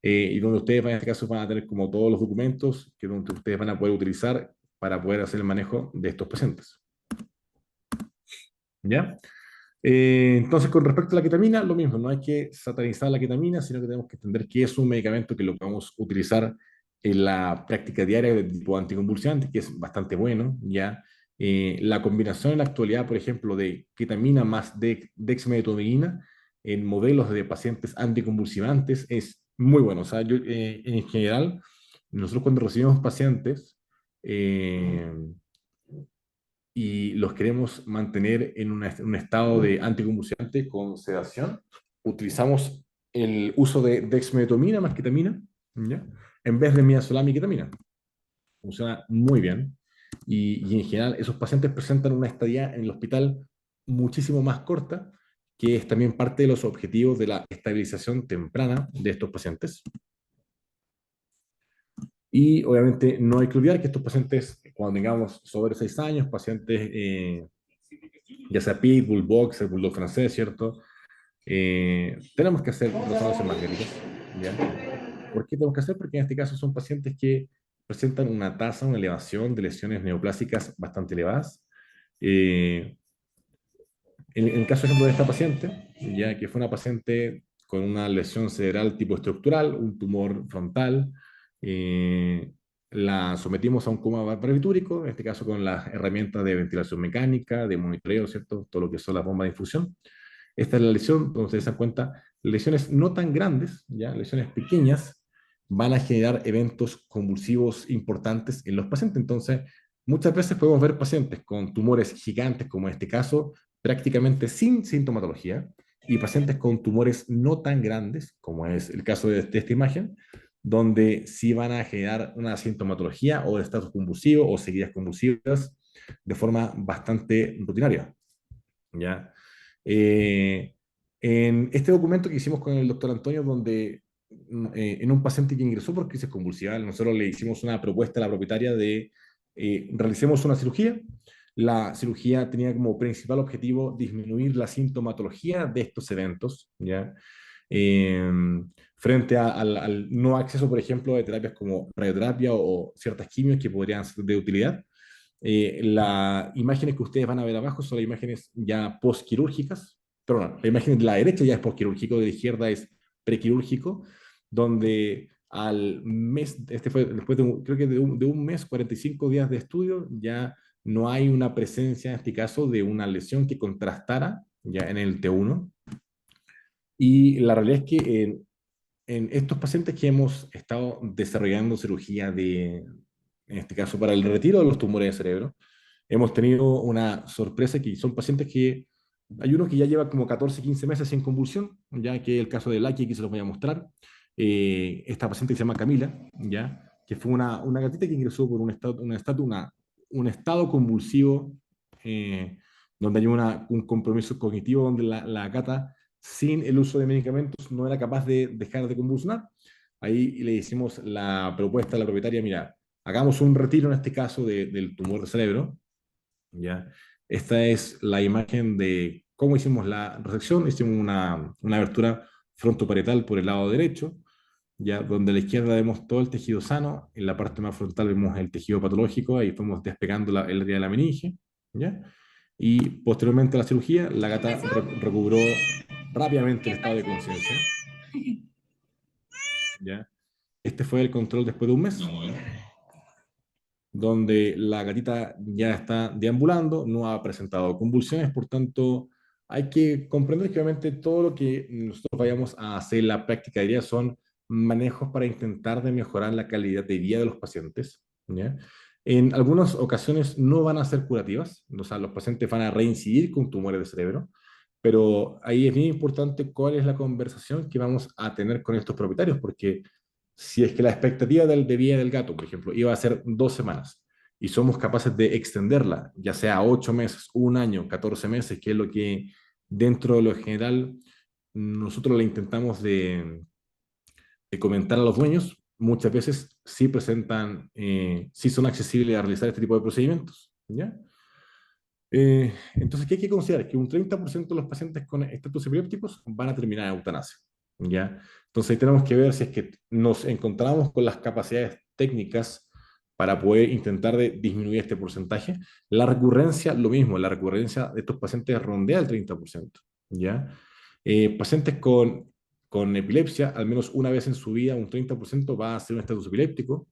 Speaker 2: Y donde ustedes en este caso van a tener como todos los documentos que donde ustedes van a poder utilizar para poder hacer el manejo de estos pacientes, ¿ya? Entonces, con respecto a la ketamina, lo mismo, no hay que satanizar la ketamina, sino que tenemos que entender que es un medicamento que lo podemos utilizar en la práctica diaria de tipo anticonvulsivante, que es bastante bueno, ¿ya? La combinación en la actualidad, por ejemplo, de ketamina más dexmedetomidina en modelos de pacientes anticonvulsivantes es muy bueno. O sea, en general, nosotros cuando recibimos pacientes, eh, y los queremos mantener en un estado de anticonvulsivante con sedación, utilizamos el uso de dexmedetomina más ketamina, ¿ya? En vez de midazolam y ketamina. Funciona muy bien. Y en general, esos pacientes presentan una estadía en el hospital muchísimo más corta, que es también parte de los objetivos de la estabilización temprana de estos pacientes. Y obviamente no hay que olvidar que estos pacientes, cuando tengamos sobre 6 años, pacientes ya sea Pitbull, Boxer, Bulldog francés, ¿cierto? Tenemos que hacer resonancias magnéticas, ¿ya? ¿Por qué tenemos que hacer? Porque en este caso son pacientes que presentan una tasa, una elevación de lesiones neoplásicas bastante elevadas. Eh, en el caso, por ejemplo, de esta paciente, ya que fue una paciente con una lesión cerebral tipo estructural, un tumor frontal, eh, la sometimos a un coma barbitúrico, en este caso con las herramientas de ventilación mecánica, de monitoreo, ¿cierto? Todo lo que son las bombas de infusión. Esta es la lesión, como ustedes se dan cuenta, lesiones no tan grandes, ya, lesiones pequeñas, van a generar eventos convulsivos importantes en los pacientes. Entonces, muchas veces podemos ver pacientes con tumores gigantes, como en este caso, prácticamente sin sintomatología, y pacientes con tumores no tan grandes, como es el caso de esta imagen, donde sí van a generar una sintomatología o de estatus convulsivo o seguidas convulsivas de forma bastante rutinaria. ¿Ya? Eh, en este documento que hicimos con el doctor Antonio, donde en un paciente que ingresó por crisis convulsiva, nosotros le hicimos una propuesta a la propietaria de realicemos una cirugía. La cirugía tenía como principal objetivo disminuir la sintomatología de estos eventos, ¿ya? Eh, frente al no acceso, por ejemplo, de terapias como radioterapia o ciertas quimios que podrían ser de utilidad. Las imágenes que ustedes van a ver abajo son las imágenes ya postquirúrgicas, perdón, la imagen de la derecha ya es postquirúrgico, de la izquierda es prequirúrgico, donde al mes, este fue después de creo que de un mes, 45 días de estudio, ya no hay una presencia en este caso de una lesión que contrastara ya en el T1. Y la realidad es que en estos pacientes que hemos estado desarrollando cirugía de, en este caso para el retiro de los tumores de cerebro, hemos tenido una sorpresa que son pacientes que, hay uno que ya lleva como 14, 15 meses sin convulsión, ya que el caso de Lucky, que se los voy a mostrar, esta paciente que se llama Camila, ya, que fue una gatita que ingresó por un estado convulsivo, donde hay un compromiso cognitivo, donde la gata, sin el uso de medicamentos, no era capaz de dejar de convulsionar. Ahí le hicimos la propuesta a la propietaria, mira, hagamos un retiro en este caso del tumor de cerebro, ¿ya? Esta es la imagen de cómo hicimos la resección. Hicimos una abertura frontoparietal por el lado derecho, ¿ya? Donde a la izquierda vemos todo el tejido sano, en la parte más frontal vemos el tejido patológico, ahí fuimos despegando el área de la meninge, ¿ya? Y posteriormente a la cirugía, la gata recobró rápidamente el estado de conciencia, ¿ya? Este fue el control después de un mes, donde la gatita ya está deambulando, no ha presentado convulsiones, por tanto, hay que comprender que obviamente todo lo que nosotros vayamos a hacer en la práctica diaria son manejos para intentar de mejorar la calidad de vida de los pacientes, ¿ya? En algunas ocasiones no van a ser curativas, o sea, los pacientes van a reincidir con tumores de cerebro, pero ahí es bien importante cuál es la conversación que vamos a tener con estos propietarios, porque si es que la expectativa de vida del gato, por ejemplo, iba a ser 2 semanas y somos capaces de extenderla, ya sea a 8 meses, un año, 14 meses, que es lo que dentro de lo general nosotros le intentamos de comentar a los dueños, muchas veces sí presentan, sí son accesibles a realizar este tipo de procedimientos, ¿ya? Entonces, ¿qué hay que considerar? Que un 30% de los pacientes con estatus epilépticos van a terminar en eutanasia, ¿ya? Entonces, ahí tenemos que ver si es que nos encontramos con las capacidades técnicas para poder intentar de disminuir este porcentaje. La recurrencia, lo mismo, la recurrencia de estos pacientes rondea el 30%, ¿ya? Pacientes con epilepsia, al menos una vez en su vida, un 30% va a ser un estatus epiléptico,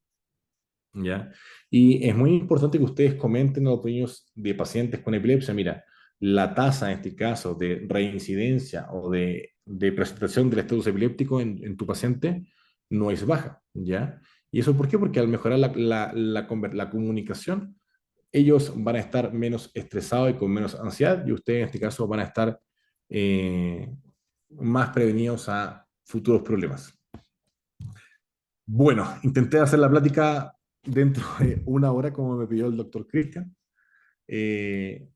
Speaker 2: ¿ya? Y es muy importante que ustedes comenten a los dueños de pacientes con epilepsia, mira, la tasa en este caso de reincidencia o de presentación del estatus epiléptico en tu paciente no es baja, ¿ya? ¿Y eso por qué? Porque al mejorar la comunicación, ellos van a estar menos estresados y con menos ansiedad, y ustedes en este caso van a estar eh, más prevenidos a futuros problemas. Bueno, intenté hacer la plática dentro de una hora, como me pidió el doctor Cristian. Eh,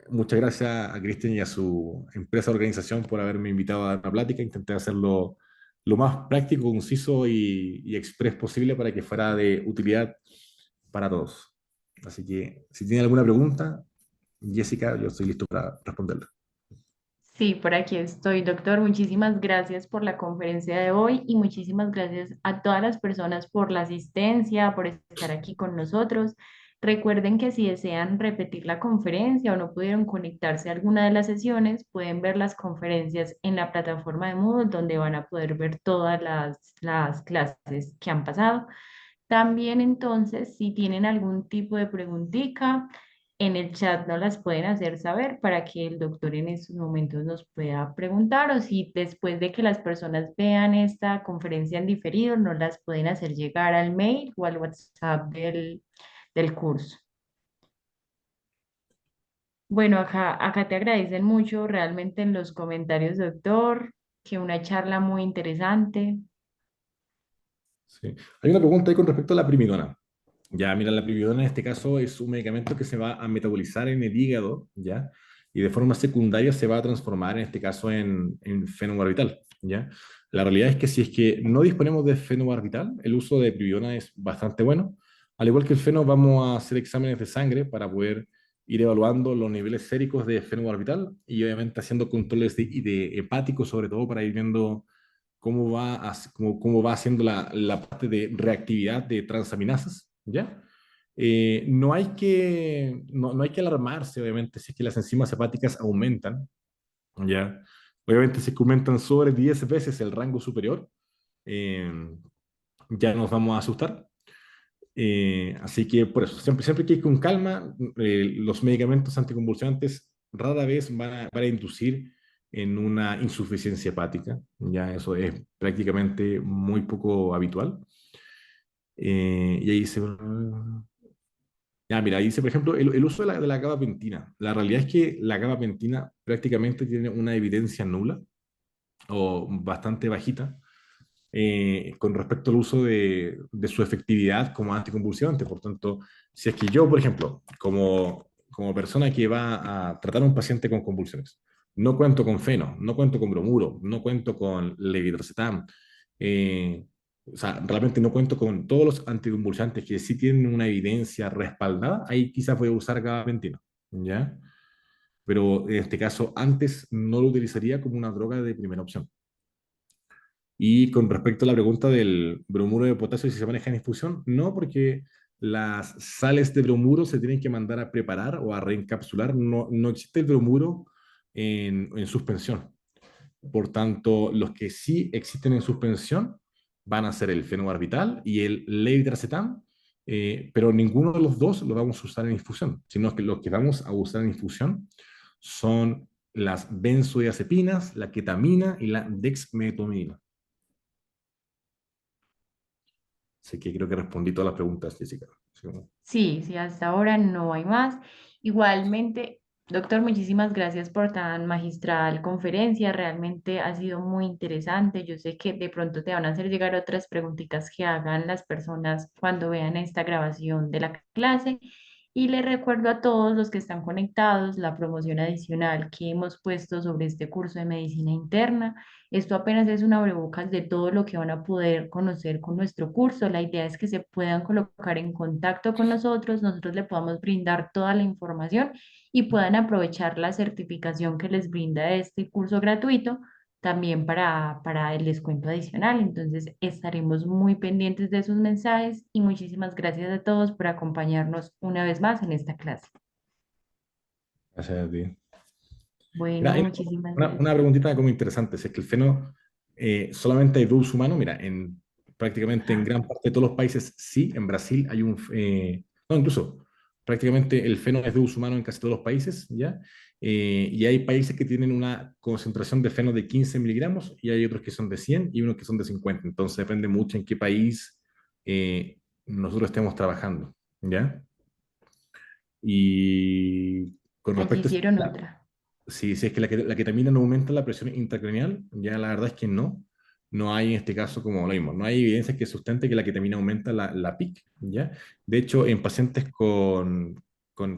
Speaker 2: Muchas gracias a Cristian y a su empresa organización por haberme invitado a dar la plática. Intenté hacerlo lo más práctico, conciso y express posible para que fuera de utilidad para todos. Así que si tienen alguna pregunta, Jessica, yo estoy listo para responderla.
Speaker 1: Sí, por aquí estoy, doctor. Muchísimas gracias por la conferencia de hoy y muchísimas gracias a todas las personas por la asistencia, por estar aquí con nosotros. Recuerden que si desean repetir la conferencia o no pudieron conectarse a alguna de las sesiones, pueden ver las conferencias en la plataforma de Moodle, donde van a poder ver todas las clases que han pasado. También entonces, si tienen algún tipo de preguntita, en el chat nos las pueden hacer saber para que el doctor en estos momentos nos pueda preguntar o si después de que las personas vean esta conferencia en diferido, nos las pueden hacer llegar al mail o al WhatsApp del curso. Bueno, acá te agradecen mucho realmente en los comentarios, doctor, que una charla muy interesante.
Speaker 2: Sí. Hay una pregunta ahí con respecto a la primidona. Ya, mira, la primidona en este caso es un medicamento que se va a metabolizar en el hígado, ¿ya? Y de forma secundaria se va a transformar, en este caso, en fenobarbital, ¿ya? La realidad es que si es que no disponemos de fenobarbital, el uso de primidona es bastante bueno. Al igual que el feno, vamos a hacer exámenes de sangre para poder ir evaluando los niveles séricos de fenobarbital y obviamente haciendo controles de hepáticos, sobre todo para ir viendo cómo va haciendo la parte de reactividad de transaminasas, ¿ya? No hay que alarmarse, obviamente, si es que las enzimas hepáticas aumentan, ¿ya? Obviamente, si es que aumentan sobre 10 veces el rango superior, eh, ya nos vamos a asustar. Así que por eso, siempre que ir con calma, los medicamentos anticonvulsivantes rara vez van a inducir en una insuficiencia hepática, ya eso es prácticamente muy poco habitual. Y ahí dice, ya mira, ahí dice, por ejemplo, el uso de la gabapentina. La realidad es que la gabapentina prácticamente tiene una evidencia nula o bastante bajita con respecto al uso de su efectividad como anticonvulsivante. Por tanto, si es que yo, por ejemplo, como persona que va a tratar a un paciente con convulsiones, no cuento con feno, no cuento con bromuro, no cuento con levetiracetam, o sea, realmente no cuento con todos los anticonvulsivantes que sí tienen una evidencia respaldada, ahí quizás voy a usar gabapentina, ¿ya? Pero en este caso, antes no lo utilizaría como una droga de primera opción. Y con respecto a la pregunta del bromuro de potasio, si se maneja en infusión, no, porque las sales de bromuro se tienen que mandar a preparar o a reencapsular. No existe el bromuro en suspensión. Por tanto, los que sí existen en suspensión van a ser el fenobarbital y el levetiracetam, pero ninguno de los dos lo vamos a usar en infusión, sino que los que vamos a usar en infusión son las benzodiazepinas, la ketamina y la dexmedetomidina. Así que creo que respondí todas las preguntas, Jessica. Sí,
Speaker 1: Sí, sí, hasta ahora no hay más. Igualmente, doctor, muchísimas gracias por tan magistral conferencia. Realmente ha sido muy interesante. Yo sé que de pronto te van a hacer llegar otras preguntitas que hagan las personas cuando vean esta grabación de la clase. Y les recuerdo a todos los que están conectados la promoción adicional que hemos puesto sobre este curso de medicina interna. Esto apenas es un abrebocas de todo lo que van a poder conocer con nuestro curso. La idea es que se puedan colocar en contacto con nosotros le podamos brindar toda la información y puedan aprovechar la certificación que les brinda este curso gratuito también para el descuento adicional. Entonces estaremos muy pendientes de sus mensajes y muchísimas gracias a todos por acompañarnos una vez más en esta clase.
Speaker 2: gracias a ti. Mira,
Speaker 1: Bueno,
Speaker 2: hay
Speaker 1: muchísimas
Speaker 2: una
Speaker 1: gracias.
Speaker 2: preguntita como interesante. Si es que el feno solamente hay de uso humano, mira, prácticamente en gran parte de todos los países sí, en Brasil hay no, incluso prácticamente el feno es de uso humano en casi todos los países, ¿ya? Y hay países que tienen una concentración de feno de 15 miligramos y hay otros que son de 100 y unos que son de 50. Entonces depende mucho en qué país nosotros estemos trabajando, ¿ya? Y con
Speaker 1: Allí
Speaker 2: respecto
Speaker 1: hicieron
Speaker 2: a
Speaker 1: otra.
Speaker 2: si es que la ketamina no aumenta la presión intracraneal, ya la verdad es que no. No hay en este caso como lo mismo. No hay evidencia que sustente que la ketamina aumenta la PIC, ¿ya? De hecho, en pacientes con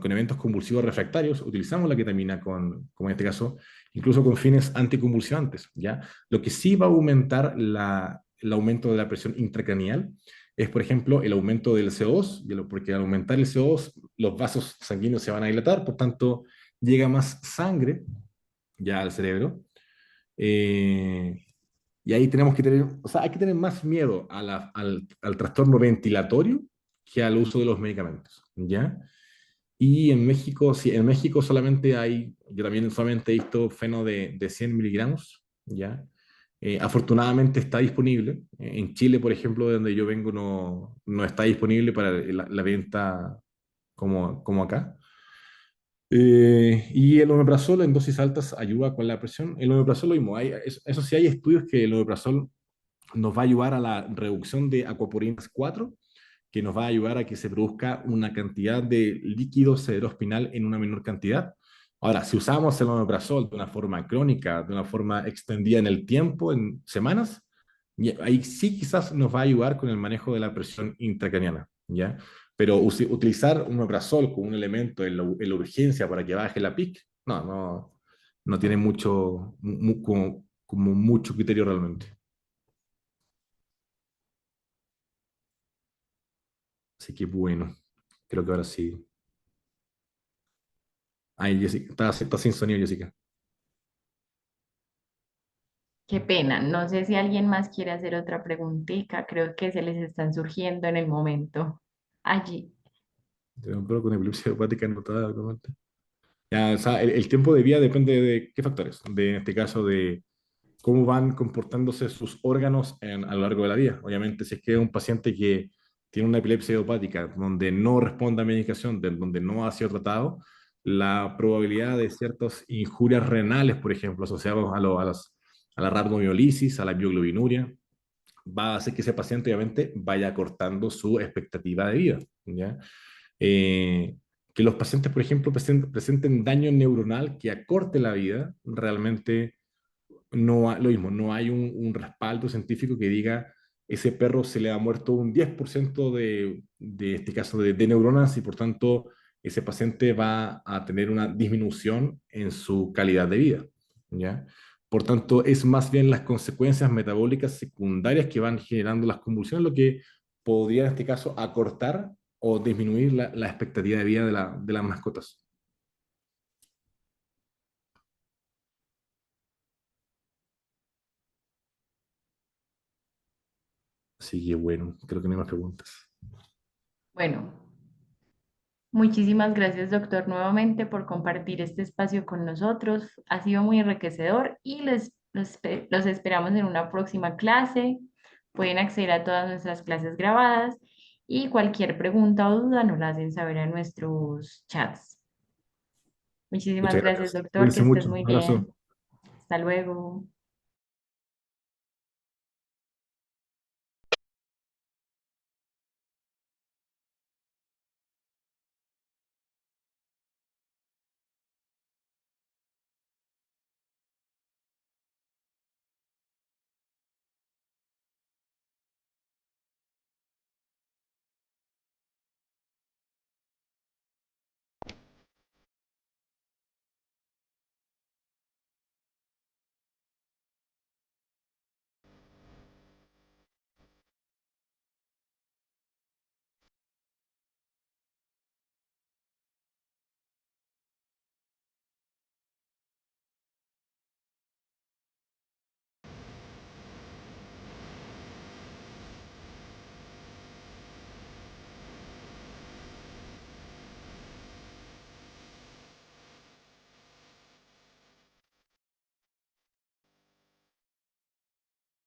Speaker 2: eventos convulsivos refractarios, utilizamos la ketamina como en este caso, incluso con fines anticonvulsivantes, ¿ya? Lo que sí va a aumentar el aumento de la presión intracraneal es, por ejemplo, el aumento del CO2, porque al aumentar el CO2, los vasos sanguíneos se van a dilatar, por tanto, llega más sangre ya al cerebro. eh, y ahí tenemos que tener, o sea, hay que tener más miedo al trastorno ventilatorio que al uso de los medicamentos, ¿ya? Y en México, sí, en México solamente yo también solamente he visto feno de 100 miligramos, ¿ya? Afortunadamente está disponible. En Chile, por ejemplo, de donde yo vengo, no está disponible para la venta como acá. Y el omeprazol en dosis altas ayuda con la presión. El omeprazol lo mismo. Eso sí, hay estudios que el omeprazol nos va a ayudar a la reducción de acuaporinas 4, que nos va a ayudar a que se produzca una cantidad de líquido cerebroespinal en una menor cantidad. Ahora, si usamos el omeprazol de una forma crónica, de una forma extendida en el tiempo, en semanas, ahí sí quizás nos va a ayudar con el manejo de la presión intracraniana, ¿ya? Pero utilizar un omeprazol como un elemento en la urgencia para que baje la PIC, no tiene mucho, como mucho criterio realmente. Así que bueno, creo que ahora sí. Ay, Jessica, está sin sonido, Jessica.
Speaker 1: Qué pena, no sé si alguien más quiere hacer otra preguntita, creo que se les están surgiendo en el momento. Allí,
Speaker 2: Tengo un poco con epilepsia hepática anotada actualmente. Ya, o sea, el tiempo de vida depende de qué factores. En este caso, de cómo van comportándose sus órganos a lo largo de la vida. Obviamente, si es que es un paciente que tiene una epilepsia idiopática, donde no responde a medicación, donde no ha sido tratado, la probabilidad de ciertas injurias renales, por ejemplo, asociadas a la rhabdomiolisis, a la bioglobinuria, va a hacer que ese paciente obviamente vaya acortando su expectativa de vida, ¿ya? Eh, que los pacientes, por ejemplo, presenten daño neuronal que acorte la vida, realmente lo mismo, no hay un respaldo científico que diga ese perro se le ha muerto un 10% de este caso de neuronas y por tanto ese paciente va a tener una disminución en su calidad de vida, ¿ya? Por tanto, es más bien las consecuencias metabólicas secundarias que van generando las convulsiones lo que podría en este caso acortar o disminuir la expectativa de vida de las mascotas. Así que bueno, creo que no hay más preguntas.
Speaker 1: bueno, muchísimas gracias, doctor, nuevamente por compartir este espacio con nosotros. Ha sido muy enriquecedor y los esperamos en una próxima clase. Pueden acceder a todas nuestras clases grabadas y cualquier pregunta o duda nos la hacen saber en nuestros chats. Muchísimas
Speaker 2: Muchas
Speaker 1: gracias,
Speaker 2: gracias.
Speaker 1: doctor, que
Speaker 2: Cuídense
Speaker 1: estés
Speaker 2: mucho. Un
Speaker 1: muy
Speaker 2: abrazo.
Speaker 1: bien. Hasta luego.